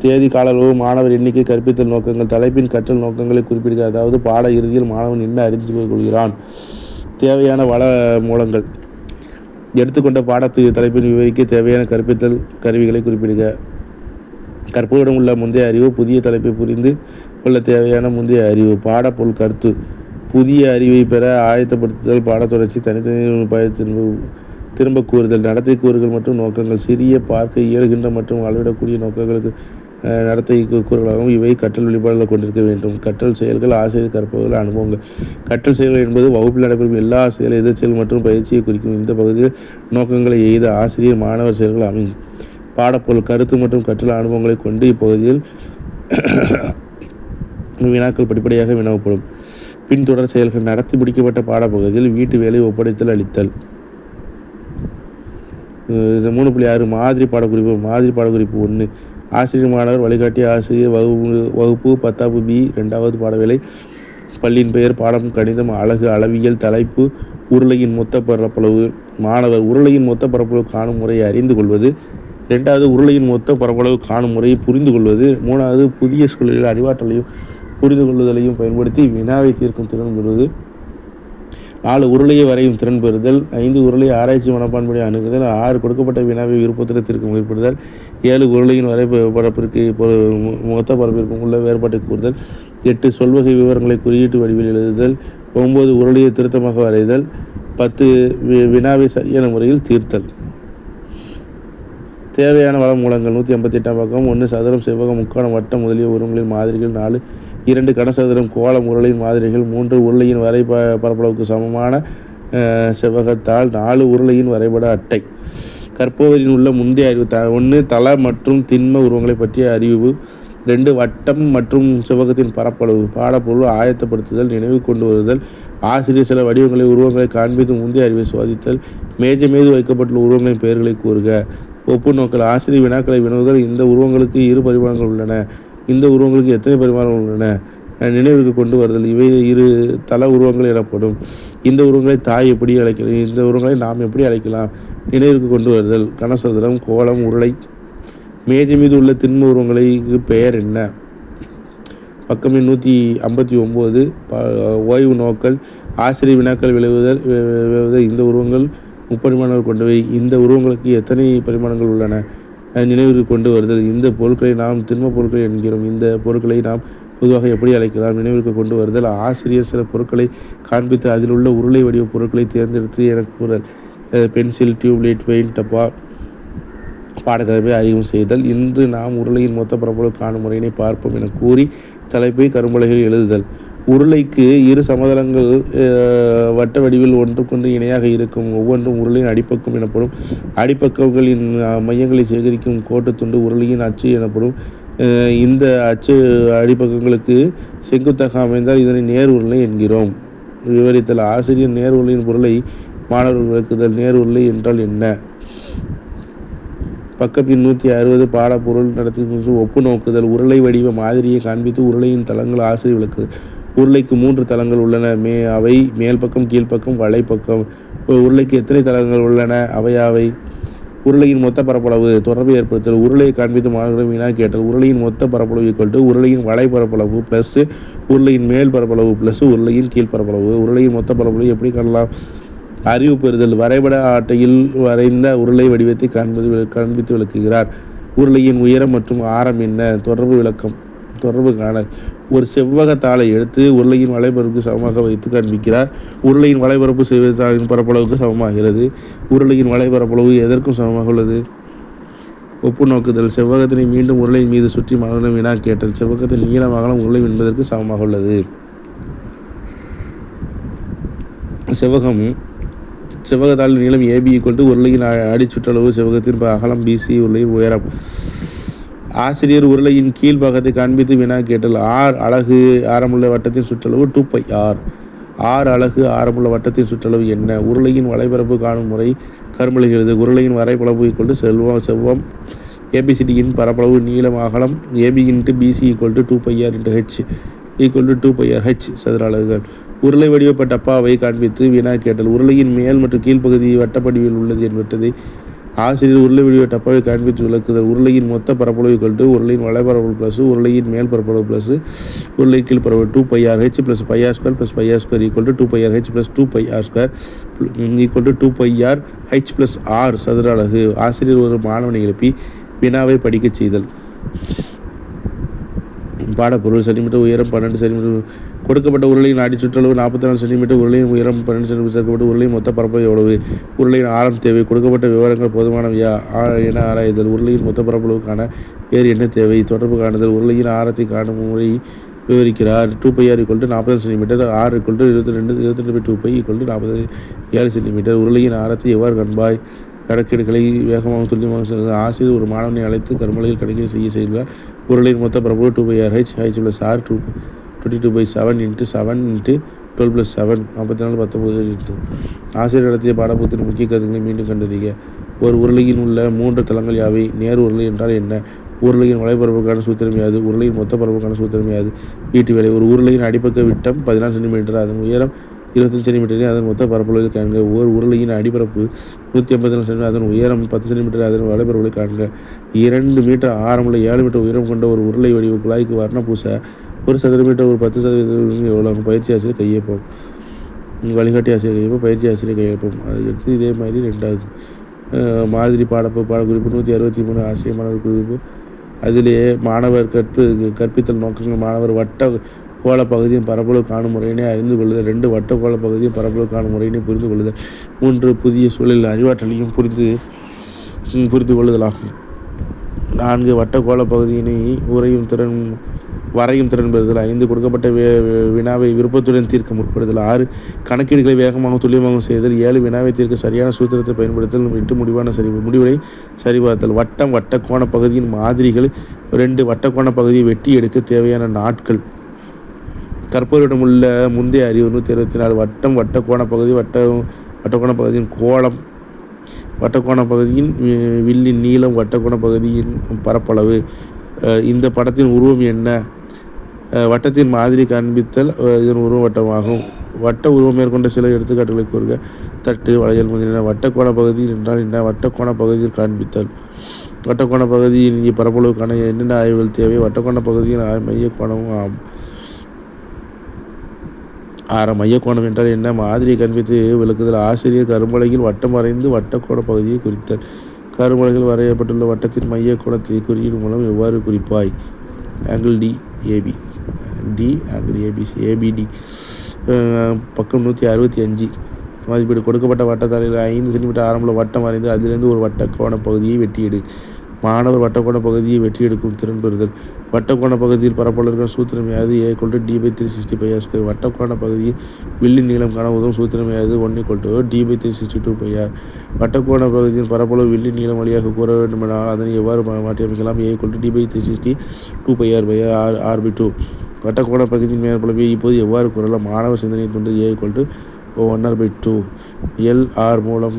தேதி, கால அளவு, மாணவர் எண்ணிக்கை, கற்பித்தல் நோக்கங்கள். தலைப்பின் கற்றல் நோக்கங்களை குறிப்பிடுகிறது. அதாவது பாட இறுதியில் மாணவன் என்ன அறிந்து கொள்கிறான். தேவையான வள மூலங்கள். எடுத்துக்கொண்ட பாடத்தின் தலைப்பின் விவரிக்க தேவையான கற்பித்தல் கருவிகளை குறிப்பிடுக. கற்பவரிடம் உள்ள முந்தைய அறிவு. புதிய தலைப்பை புரிந்து கொள்ள தேவையான முந்தைய அறிவு. பாடப்பொருள் கருத்து. புதிய அறிவை பெற ஆயத்தப்படுத்துதல். பாடத்தொடர்ச்சி. தனித்தனி திரும்ப கூறுதல். நடத்தை கூறுகள் மற்றும் நோக்கங்கள். சிறிய, பார்க்க இயல்கின்ற மற்றும் அளவிடக்கூடிய நோக்கங்களுக்கு நடத்தை கூறுகளாகவும் இவை கற்றல் வெளிப்பாடுகளை கொண்டிருக்க வேண்டும். கற்றல் செயல்கள். ஆசிரியர் கற்பவர்கள் அனுபவங்கள். கற்றல் செயல்கள் என்பது வகுப்பில் நடைபெறும் எல்லா செயல், எதிர்ச்செயல் மற்றும் பயிற்சியை குறிக்கும். இந்த பகுதியில் நோக்கங்களை எய்த ஆசிரியர் மாணவர் செயல்கள் அமையும். பாடப்பொருள் கருத்து மற்றும் கற்றல் அனுபவங்களை கொண்டு இப்பகுதியில் வினாக்கள் படிப்படியாக வினவப்படும். பின்தொடர் செயல்கள். நடத்தி முடிக்கப்பட்ட பாடப்பகுதியில் வீட்டு வேலை ஒப்படைத்தல், அளித்தல். 3.6 மாதிரி பாடக்குறிப்பு. மாதிரி பாடக்குறிப்பு 1. ஆசிரியர் மாணவர் வழிகாட்டி. ஆசிரியர் வகுப்பு 10B. 2வது பாடவேளை. பள்ளியின் பெயர், பாடம், கணிதம், அலகு, அளவியல், தலைப்பு, உருளையின் மொத்த பரப்பளவு. மாணவர் உருளையின் மொத்த பரப்பளவு காணும் முறையை அறிந்து கொள்வது. 2வது உருளையின் மொத்த பரப்பளவு காணும் முறையை புரிந்து கொள்வது. 3வது புதிய சூழலில் அறிவாற்றலையும் புரிந்து கொள்ளுதலையும் பயன்படுத்தி வினாவை தீர்க்கும் திறன் பெறுவது. 4 உருளையை வரையும் திறன் பெறுதல். 5 உருளை ஆராய்ச்சி மனப்பான்படி அணுகுதல். 6 கொடுக்கப்பட்ட வினாவை விருப்பத்துடன் தீர்க்க முயற்படுதல். 7 உருளையின் பரப்பிற்கு மொத்த பரப்பிற்கும் உள்ள வேறுபாட்டை கூறுதல். 8 சொல்வகை விவரங்களை குறியீட்டு வடிவில் எழுதுதல். 9 உருளையை திருத்தமாக வரைதல். 10 வினாவை சரியான முறையில் தீர்த்தல். தேவையான வள மூலங்கள் 158ஆம் பக்கம். 1 சதுரம், செவ்வகம், முக்கோணம், வட்டம் முதலிய உருவங்களின் மாதிரிகள். 4 2 கனசதுரம், கோளம், உருளையின் மாதிரிகள். 3 உருளையின் வரை பரப்பளவுக்கு சமமான செவ்வகத்தால். 4 உருளையின் வரைபட அட்டை. கற்பவரின் உள்ள முந்தைய அறிவு. 1 தள மற்றும் திண்ம உருவங்களை பற்றிய அறிவு. 2 வட்டம் மற்றும் செவ்வகத்தின் பரப்பளவு. பாடப்பொருள் ஆயத்தப்படுத்துதல், நினைவு கொண்டு வருதல். ஆசிரியர் சில வடிவங்களை உருவங்களை காண்பித்து முந்தைய அறிவை சோதித்தல். மேஜை மீது வைக்கப்பட்டுள்ள உருவங்களின் பெயர்களை கூறுக. ஒப்பு நோக்கல். ஆசிரியர் வினாக்களை வினவுதல். இந்த உருவங்களுக்கு 2 பரிமாணங்கள் உள்ளன. இந்த உருவங்களுக்கு எத்தனை பரிமாணங்கள் உள்ளன? நினைவுக்கு கொண்டு வருதல். இவை 2 தள உருவங்கள் எனப்படும். இந்த உருவங்களை தாய் எப்படி அழைக்கலாம்? இந்த உருவங்களை நாம் எப்படி அழைக்கலாம்? நினைவுக்கு கொண்டு வருதல். கனசதுரம், கோளம், உருளை. மேஜை மீது உள்ள திண்ம உருவங்களுக்கு பெயர் என்ன? பக்கம் 159. ஓய்வு நோக்கல். ஆசிரியர் வினாக்கள் விளைவுதல். இந்த உருவங்கள் முப்பரிமாணங்கள் கொண்டவை. இந்த உருவங்களுக்கு எத்தனை பரிமாணங்கள் உள்ளன? நினைவுக்கு கொண்டு வருதல். இந்த பொருட்களை நாம் திண்ம பொருட்கள் என்கிறோம். இந்த பொருட்களை நாம் பொதுவாக எப்படி அழைக்கலாம்? நினைவுக்கு கொண்டு வருதல். ஆசிரியர் சில பொருட்களை காண்பித்து அதில் உள்ள உருளை வடிவ பொருட்களை தேர்ந்தெடுத்து எனக்கு கூறல். பென்சில், டியூப்லைட், பெயிண்ட் டப்பா. பாடத்தலைப்பை அறிமுகம் செய்தல். இன்று நாம் உருளையின் மொத்த பரப்பளவு காணும் முறையினை பார்ப்போம் என கூறி தலைப்பை கரும்பலகையில் எழுதுதல். உருளைக்கு 2 சமதளங்கள் வட்ட வடிவில் ஒன்றுக்கொன்று இணையாக இருக்கும். ஒவ்வொன்றும் உருளையின் அடிப்பக்கம் எனப்படும். அடிப்பக்கங்களின் மையங்களை சேகரிக்கும் கோட்டுத்துண்டு உருளையின் அச்சு எனப்படும். இந்த அச்சு அடிப்பக்கங்களுக்கு செங்குத்தாக அமைந்தால் இதனை நேர் உருளை என்கிறோம். விவரித்தல். ஆசிரியர் நேர் உருளையின் பொருளை மாணவர்கள் விளக்குதல். நேர் உருளை என்றால் என்ன? பக்கம் 160. பாடப்பொருள் நடத்தி ஒப்பு நோக்குதல். உருளை வடிவ மாதிரியை காண்பித்து உருளையின் தளங்கள் ஆசிரியர் விளக்குதல். உருளைக்கு 3 தளங்கள் உள்ளன. அவை மேல் பக்கம், கீழ்ப்பக்கம், வலைப்பக்கம். உருளைக்கு எத்தனை தளங்கள் உள்ளன? அவை உருளையின் மொத்த பரப்பளவு. தொடர்பை ஏற்படுத்தல். உருளையை காண்பித்து மாணவர்களை வினா கேட்டல். உருளையின் மொத்த பரப்பளவு = உருளையின் வலை பரப்பளவு ப்ளஸ் உருளையின் மேல் பரப்பளவு ப்ளஸ் உருளையின் கீழ் பரப்பளவு. உருளையின் மொத்த பரப்பளவு எப்படி காணலாம்? அறிவு பெறுதல். வரைபட அட்டையில் வரைந்த உருளை வடிவத்தை காண்பித்து விளக்குகிறார். உருளையின் உயரம் மற்றும் ஆரம் என்ன? தொடர்பு காணல். ஒரு செவ்வக தாளை எடுத்து உருளையின் வலைபரப்புக்கு சமமாக வைத்து காண்பிக்கிறார். உருளையின் வலைபரப்பு செவ்வகத்தின் பரப்பளவுக்கு சமமாகிறது. உருளையின் வலைபரப்பளவு எதற்கும் சமமாக உள்ளது? ஒப்பு நோக்குதல். செவ்வகத்தினை மீண்டும் உருளை மீது சுற்றி மாணவர்களிடம் வினா கேட்டல். செவ்வகத்தின் நீளம் அகலம் உருளை என்பதற்கு சமமாக உள்ளது. செவ்வகத்தாளின் நீளம் AB = உருளையின் அடிச்சுற்றளவு செவ்வகத்தின் அகலம் BC உருளையின் உயரம். ஆசிரியர் உருளையின் கீழ் பாகத்தை காண்பித்து வினா கேட்டல். R அலகு ஆரமுள்ள வட்டத்தின் சுற்றளவு 2πr. 6 அலகு ஆரமுள்ள வட்டத்தின் சுற்றளவு என்ன? உருளையின் வலைபரப்பு காணும் முறை கரும்பலகையில். உருளையின் வரைபரப்பு செவ்வம் ABCDயின் பரப்பளவு நீளம் அகலம் AB × BC = 2πr × H = 2πr/h சதுர அலகுகள். உருளை வடிவ டப்பாவை காண்பித்து வினா கேட்டல். உருளையின் மேல் மற்றும் கீழ்ப்பகுதி வட்டப்படிவில் உள்ளது என்பதை ஆசிரியர் உருளை வடிவ டப்பாவை காண்பித்து விளக்குதல். உருளையின் மொத்த பரப்பளவு உருளையின் வலைபரப்பு ப்ளஸ் உருளையின் மேல் பரப்பளவு ப்ளஸ் உருளையின் கீழ் பரப்பளவு 2πr/h + πr² + πr² = 2πr/h + 2πr² = 2πr/h + r சதுர அலகு. ஆசிரியர் ஒரு மாணவனை எழுப்பி வினாவை படிக்கச் செய்தல். பாடப்பொருள். சென்டிமீட்டர் உயரம் 12 சென்டிமீட்டர். கொடுக்கப்பட்ட உருளையின் அடிச்சுற்றளவு 44 சென்டிமீட்டர். உருளையின் உயரம் 12 சென்டிமீட்டர். சேர்க்கப்பட்ட உருளையின் மொத்த பரப்பளவு எவ்வளவு? உருளையின் ஆழம் தேவை. கொடுக்கப்பட்ட விவரங்கள் போதுமானவையா என ஆராய்தல். உருளையின் மொத்த பரப்பளவுக்கான வேறு என்ன தேவை? தொடர்பு காணுதல். உருளையின் ஆரத்தை காணும் முறை விவரிக்கிறார். 2πr = 40 centimetre. r = 22/2π = 47 centimetre. உருளையின் ஆரத்தை எவ்வாறு காண்பாய்? கணக்கீடுகளை வேகமாக துல்லியமாக செய்து ஆசிரியர் ஒரு மாணவனை அழைத்து கரும்பலகையில் கணக்கீடு செய்கிறார். உருளையின் மொத்த பரப்பளவு 2πr/h h + r 22/7 × 7 × 12 + 7 44 19. ஆசிரியர் நடத்திய பாடப்புத்தகத்தின் முக்கிய கருத்துக்களை மீண்டும் கண்டறிக. ஒரு உருளையின் உள்ள 3 தளங்கள் யாவை? நேர் உருளை என்றால் என்ன? உருளையின் வலைபரப்புக்கான சூத்திரம் யாது? உருளையின் மொத்த பரப்புக்கான சூத்திரம் யாது? வீட்டு வேலை. ஒரு உருளையின் அடிப்பக்க விட்டம் 14 சென்டிமீட்டர். அதன் உயரம் 25 சென்டிமீட்டரை அதன் மொத்த பரப்பளவில் காண்க. ஓர் உருளையின் அடிப்பரப்பு 184 சென்டிமீட்டர், அதன் உயரம் 10 சென்டிமீட்டர், அதன் வலைப்பரப்பளவை காண்க. 2 மீட்டர் ஆரமுள்ள 7 மீட்டர் உயரம் கொண்ட ஒரு உருளை வடிவ குழாய்க்கு வர்ணம் பூச 1 சதுரமீட்டர் ஒரு 10% எவ்வளவு? பயிற்சி ஆசிரியர் கையொப்பம். வழிகாட்டி ஆசிரியர் கையொப்பம், பயிற்சி ஆசிரியர் கையொப்பம். அதுக்கடுத்து இதே மாதிரி 2வது மாதிரி பாடக்குறிப்பு 163 ஆசிரியர் மாணவர் குறிப்பு. அதிலேயே மாணவர் கற்பித்தல் நோக்கங்கள். மாணவர் வட்ட கோள பகுதியின் பரப்பளவு காணும் முறையினை அறிந்து கொள்ளுதல். 2 வட்ட கோள பகுதியின் பரப்பளவு காணும் முறையினை புரிந்து கொள்ளுதல். 3 புதிய சூழலில் அறிவாற்றலையும் புரிந்து கொள்ளுதலாகும். 4 வட்ட கோள பகுதியினை வரையும் திறன் பெறுதல். 5 கொடுக்கப்பட்ட வினாவை விருப்பத்துடன் தீர்க்க முற்படுதல். 6 கணக்கீடுகளை வேகமாகவும் துல்லியமாகவும் செய்தல். 7 வினாவை தீர்க்க சரியான சூத்திரத்தை பயன்படுத்தல். 8 முடிவுகளை சரிபார்த்தல். வட்ட கோண பகுதியின் மாதிரிகள். 2 வட்ட கோண பகுதியை வெட்டி எடுக்க தேவையான நாட்கள். கற்பவரிடம் உள்ள முந்தைய அறிவு. 164 வட்ட கோண பகுதி, வட்டக்கோண பகுதியின் கோளம், வட்டக்கோண பகுதியின் வில்லின் நீளம், வட்டக்கோண பகுதியின் பரப்பளவு. இந்த படத்தின் உருவம் என்ன? வட்டத்தின் மாதிரி காண்பித்தல் இதன் உருவ வட்டமாகும். வட்ட உருவம் மேற்கொண்ட சில எடுத்துக்காட்டுகளை கூறுக. தட்டு, வளையல் முதலியன. வட்டக்கோண பகுதி என்றால் என்ன? வட்டக்கோண பகுதியில் காண்பித்தல். வட்டக்கோண பகுதியின் பரப்பளவுக்கான என்னென்ன ஆய்வுகள் தேவை? வட்டக்கோண பகுதியின் மைய கோணமும் ஆரம். மையக்கோணம் என்றால் என்ன? மாதிரியை காண்பித்து விளக்குதல். ஆசிரியர் கரும்பலகையில் வட்டம் வரைந்து வட்டக்கோண பகுதியை குறித்தல். கரும்பலகையில் வரையப்பட்டுள்ள வட்டத்தின் மைய கோணத்தை குறியீடு மூலம் எவ்வாறு குறிப்பாய்? Angle D angle ABD. பக்கம் 165. மதிப்பீடு. கொடுக்கப்பட்ட வட்டத்தாளில் 5 சென்டிமீட்டர் ஆரம்புள்ள வட்டம் வரைந்து அதிலிருந்து ஒரு வட்டக்கோண பகுதியை வெட்டியெடு. மாணவர் வட்டக்கோண பகுதியை வெட்டி எடுக்கும் திறன் பெறுதல். வட்டக்கோண பகுதியில் பரப்பளவிற்கான சூத்திரம் யாது? A=d/360πr². வட்டக்கோண பகுதியில் வில்லின் நீளம் காண உதவும் சூத்திரம் யாது? 1=d/362πr. வட்டக்கோண பகுதியின் பரப்பளவு வில்லின் நீளம் வழியாக கூற வேண்டுமானால் அதனை எவ்வாறு மாற்றி அமைக்கலாம்? A=d/360πr/r/2. வட்டக்கோண பகுதியின் மேற்பரப்பளவை இப்போது எவ்வாறு கூறலாம்? மாணவர் சிந்தனை தூண்டு. A=1/2. LR மூலம்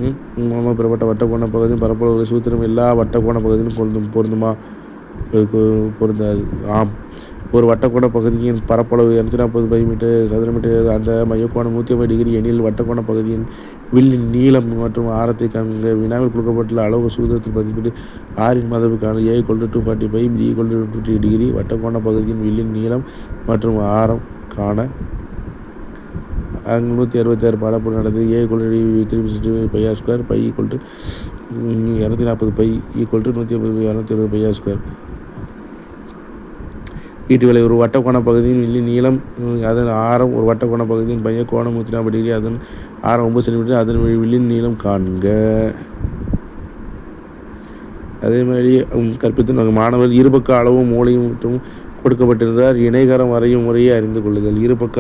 பெறப்பட்ட வட்டக்கோண பகுதியின் பரப்பளவு சூத்திரம் எல்லா வட்டக்கோண பகுதியிலும் பொருந்துமா? பொருந்தாது. ஆம். ஒரு வட்டக்கோண பகுதியின் பரப்பளவு 240 சதுர மீட்டர். அந்த மையக்கோணம் 180 டிகிரி எனில் வட்டக்கோண பகுதியின் வில்லின் நீளம் மற்றும் ஆரத்தை காண்க. வினாவில் கொடுக்கப்பட்டுள்ள அளவு சூத்திரத்தில் மதிப்பீடு. ஆரின் மதிப்பு காண. A=245, B=250 degree. வட்டக்கோண பகுதியின் வில்லின் நீளம் மற்றும் ஆரம் காண. 166 பாடப்பொருள் நடந்தது. A=360πr², π=240π, 180π260πr². ஈட்டுவிலை. ஒரு வட்டக்கோண பகுதியின் வில்லின் நீளம், அதன் ஆரம். ஒரு வட்டக்கோண பகுதியின் மைய கோணம் 140 டிகிரி, அதன் ஆரம் 9 சென்டிமீட்டர், அதன் வில்லின் நீளம் காண்க. அதே மாதிரி கற்பித்து மாணவர் இருபக்க அளவும் மூலையும் மற்றும் கொடுக்கப்பட்டிருந்தால் இணைகரம் வரையும் முறையை அறிந்து கொள்ளுதல். இருபக்க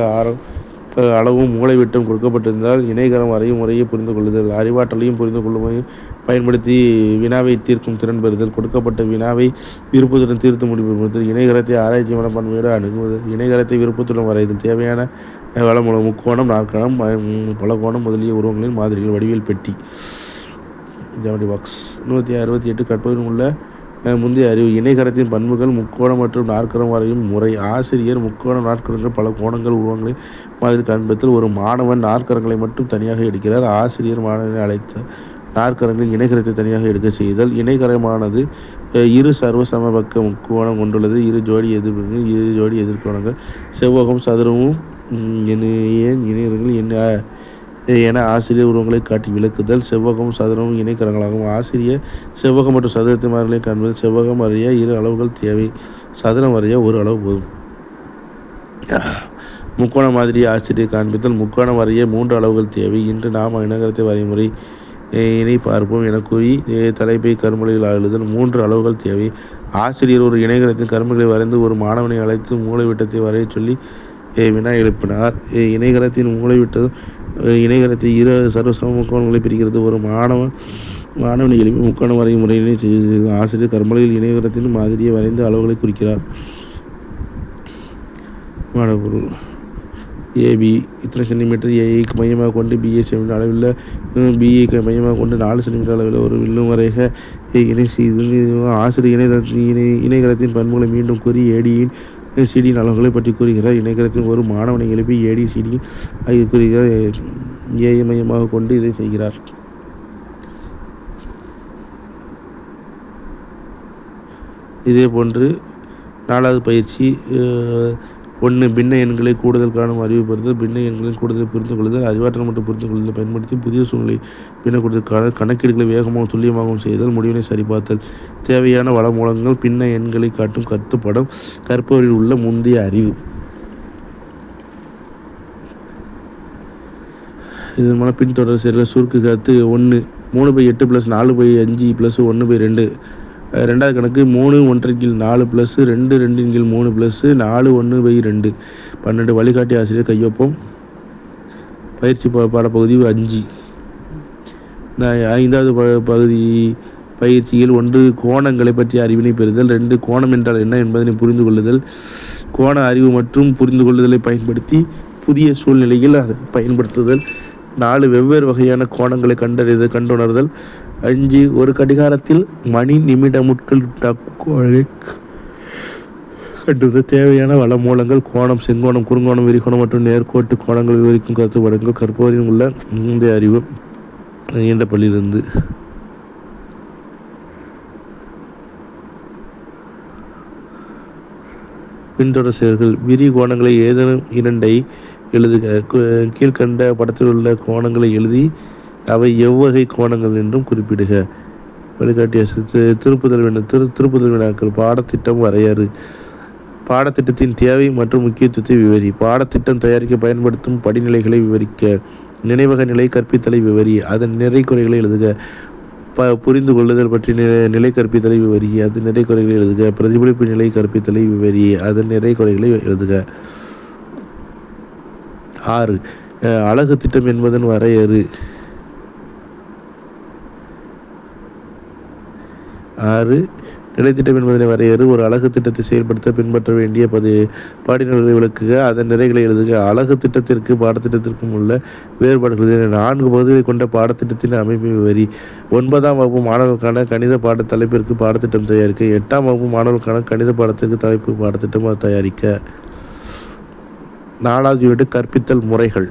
அளவும் மூளை விட்டம் கொடுக்கப்பட்டிருந்தால் இணைகரம் வரையும் முறையை புரிந்து கொள்ளுதல். அறிவாற்றலையும் புரிந்து கொள்ளுமையும் பயன்படுத்தி வினாவை தீர்க்கும் திறன் பெறுதல். கொடுக்கப்பட்ட வினாவை விருப்பத்துடன் தீர்த்து முடிவுறுத்தல். இணைகரத்தை ஆராய்ச்சி மனப்பான்மையோடு அணுகுதல். இணைகரத்தை விருப்பத்துடன் வரைதல். தேவையான வளமூலம். முக்கோணம், நாற்கரம், பலகோணம் முதலிய உருவங்களின் மாதிரிகள். வடிவியல் பெட்டி. Geometry box. 168 கற்பதில் உள்ள முந்தைய அறிவு. இணைகரத்தின் பண்புகள். முக்கோணம் மற்றும் நாற்கரம் வரையும் முறை. ஆசிரியர் முக்கோணம், நாற்கரங்கள், பல கோணங்கள் உருவங்களை மாதிரி காண்பித்தல். ஒரு மாணவன் நாற்கரங்களை மட்டும் தனியாக எடுக்கிறார். ஆசிரியர் மாணவனை அழைத்த நாற்கரங்கள் இணைகரத்தை தனியாக எடுக்க செய்தல். இணைகரமானது இரு சர்வசமபக்க முக்கோணம் கொண்டுள்ளது. இரு ஜோடி எதிர்கோணங்கள். செவ்வகம், சதுரமும் இணைகரங்கள் என ஆசிரியர் உருவங்களை காட்டி விளக்குதல். செவ்வகமும் சதுரமும் இணைக்கரங்களாகும். ஆசிரியர் செவ்வகம் மற்றும் சதுரத்தின் மாதிரிகளை காண்பது. செவ்வகம் வரைய 2 அளவுகள் தேவை. சதுரம் வரைய 1 அளவு போதும். முக்கோண மாதிரி ஆசிரியர் காண்பித்தல். முக்கோணம் வரைய 3 அளவுகள் தேவை. இன்று நாம் இணைகரத்தை வரைமுறை இணை பார்ப்போம் என கூறி தலைப்பை கரும்பலகையில் எழுதல். 3 அளவுகள் தேவை. ஆசிரியர் ஒரு இணைகரத்தின் கரும்புகளை வரைந்து ஒரு மாணவனை அழைத்து மூளைவிட்டத்தை வரைய சொல்லி வினா எழுப்பினார். இணைகரத்தின் மூளைவிட்டம் இணைகரத்தை 2 சர்வசம முக்கோணங்களை பிரிக்கிறது. ஒரு மாணவனை எழுப்பி முக்கோணம் வரையும் முறையினை செய்து ஆசிரியர் கரும்பலகையில் இணைகரத்தின் மாதிரியை வரைந்து அளவுகளை குறிக்கிறார். மாணவர்கள் ஏபி இத்தனை சென்டிமீட்டர், ஏஐ மையமாக கொண்டு பிஏ சென்டிமீட்டர் அளவில், பிஏ மையமாக கொண்டு 4 சென்டிமீட்டர் அளவில் ஒரு வில்லும் வரைக இணை செய்து ஆசிரியர் இணைகரத்தின் பண்புகளை மீண்டும் கூறி ஏடியின் சிடியின் அளவுகளை பற்றி கூறுகிறார். இணையதளத்தின் ஒரு மாணவனை எழுப்பி ADCD ஆகிய கூறுகிறார். AI மையமாக கொண்டு இதை செய்கிறார். இதே போன்று 4வது பயிற்சி 1 பின்ன எண்களை கூடுதல் காணும் அறிவு பெறுதல். பின்ன எண்களின் கூடுதலை புரிந்து கொள்ளுதல். அறிவாற்றல் மற்றும் புரிந்து கொள்ளுதலை பயன்படுத்தி புதிய சூழ்நிலை பின்ன கூடுதல் கணக்கீடுகளை வேகமாகவும் துல்லியமாகவும் செய்தல். முடிவினை சரிபார்த்தல். தேவையான வளமூலங்கள் பின்ன எண்களை காட்டும் கருத்துப்படம். கற்பவரில் உள்ள முந்தைய அறிவு. இதன் மூலம் பின்தொடர் செயல்கள் சுருக்கு கருத்து 1 3/8 + 4/5 + 1/2. 2வது கணக்கு 3 1/4 + 2 2/3 + 4 1/2. 12 வழிகாட்டி ஆசிரியர் கையொப்பம். பயிற்சி பாடப்பகுதி 5. 5வது பகுதி பயிற்சியில் 1 கோணங்களை பற்றிய அறிவினை பெறுதல். 2 கோணம் என்றால் என்ன என்பதனை புரிந்து கொள்ளுதல். கோண அறிவு மற்றும் புரிந்து கொள்ளுதலை பயன்படுத்தி புதிய சூழ்நிலையில் அதை பயன்படுத்துதல். 4 வெவ்வேறு வகையான கோணங்களை கண்டுணர்தல். 5 ஒரு கடிகாரத்தில் மணி நிமிட முட்கள் கண்டுதல். தேவையான வளமூலங்கள் கோணம், செங்கோணம், குறுங்கோணம், விரிகோணம் மற்றும் நேர்கோட்டு கோணங்கள் விவரிக்கும் கருத்துப்படங்கள். கற்பவரின் உள்ள முந்தைய அறிவு. நீண்ட பள்ளியிலிருந்து பின்தொடர் செயல்கள். விரி கோணங்களை ஏதேனும் 2ஐ எழுதுக. கீழ்கண்ட படத்தில் உள்ள கோணங்களை எழுதி அவை எவ்வகை கோணங்கள் என்றும் குறிப்பிடுக. வழிகாட்டிய திருப்புதல் வினாக்கள். பாடத்திட்டம் வரையறு. பாடத்திட்டத்தின் தேவை மற்றும் முக்கியத்துவத்தை விவரி. பாடத்திட்டம் தயாரிக்க பயன்படுத்தும் படிநிலைகளை விவரிக்க. நினைவக நிலை கற்பித்தலை விவரி. அதன் நிறை குறைகளை எழுதுக. புரிந்து கொள்ளுதல் பற்றி நிலை கற்பித்தலை விவரி. அதன் நிறை குறைகளை எழுதுக. பிரதிபலிப்பு நிலை கற்பித்தலை விவரி. அதன் நிறை குறைகளை எழுதுக. 6 அலகு திட்டம் என்பதன் வரையறு. 6 நிலைத்திட்டம் என்பதனை வரையறு. ஒரு அலகு திட்டத்தை செயல்படுத்த பின்பற்ற வேண்டிய படிநிலைகளை விளக்குக. அதன் நிறைகளை எழுதுக. அலகு திட்டத்திற்கு பாடத்திட்டத்திற்கும் உள்ள வேறுபாடுகள். 4 பகுதிகளை கொண்ட பாடத்திட்டத்தின் அமைப்பை விவரி. 9ஆம் வகுப்பு மாணவர்களுக்கான கணித பாட தலைப்பிற்கு பாடத்திட்டம் தயாரிக்க. 8ஆம் வகுப்பு மாணவர்களுக்கான கணித பாடத்திற்கு தலைப்பு பாடத்திட்டம் தயாரிக்க. 4வது யூனிட் கற்பித்தல் முறைகள்.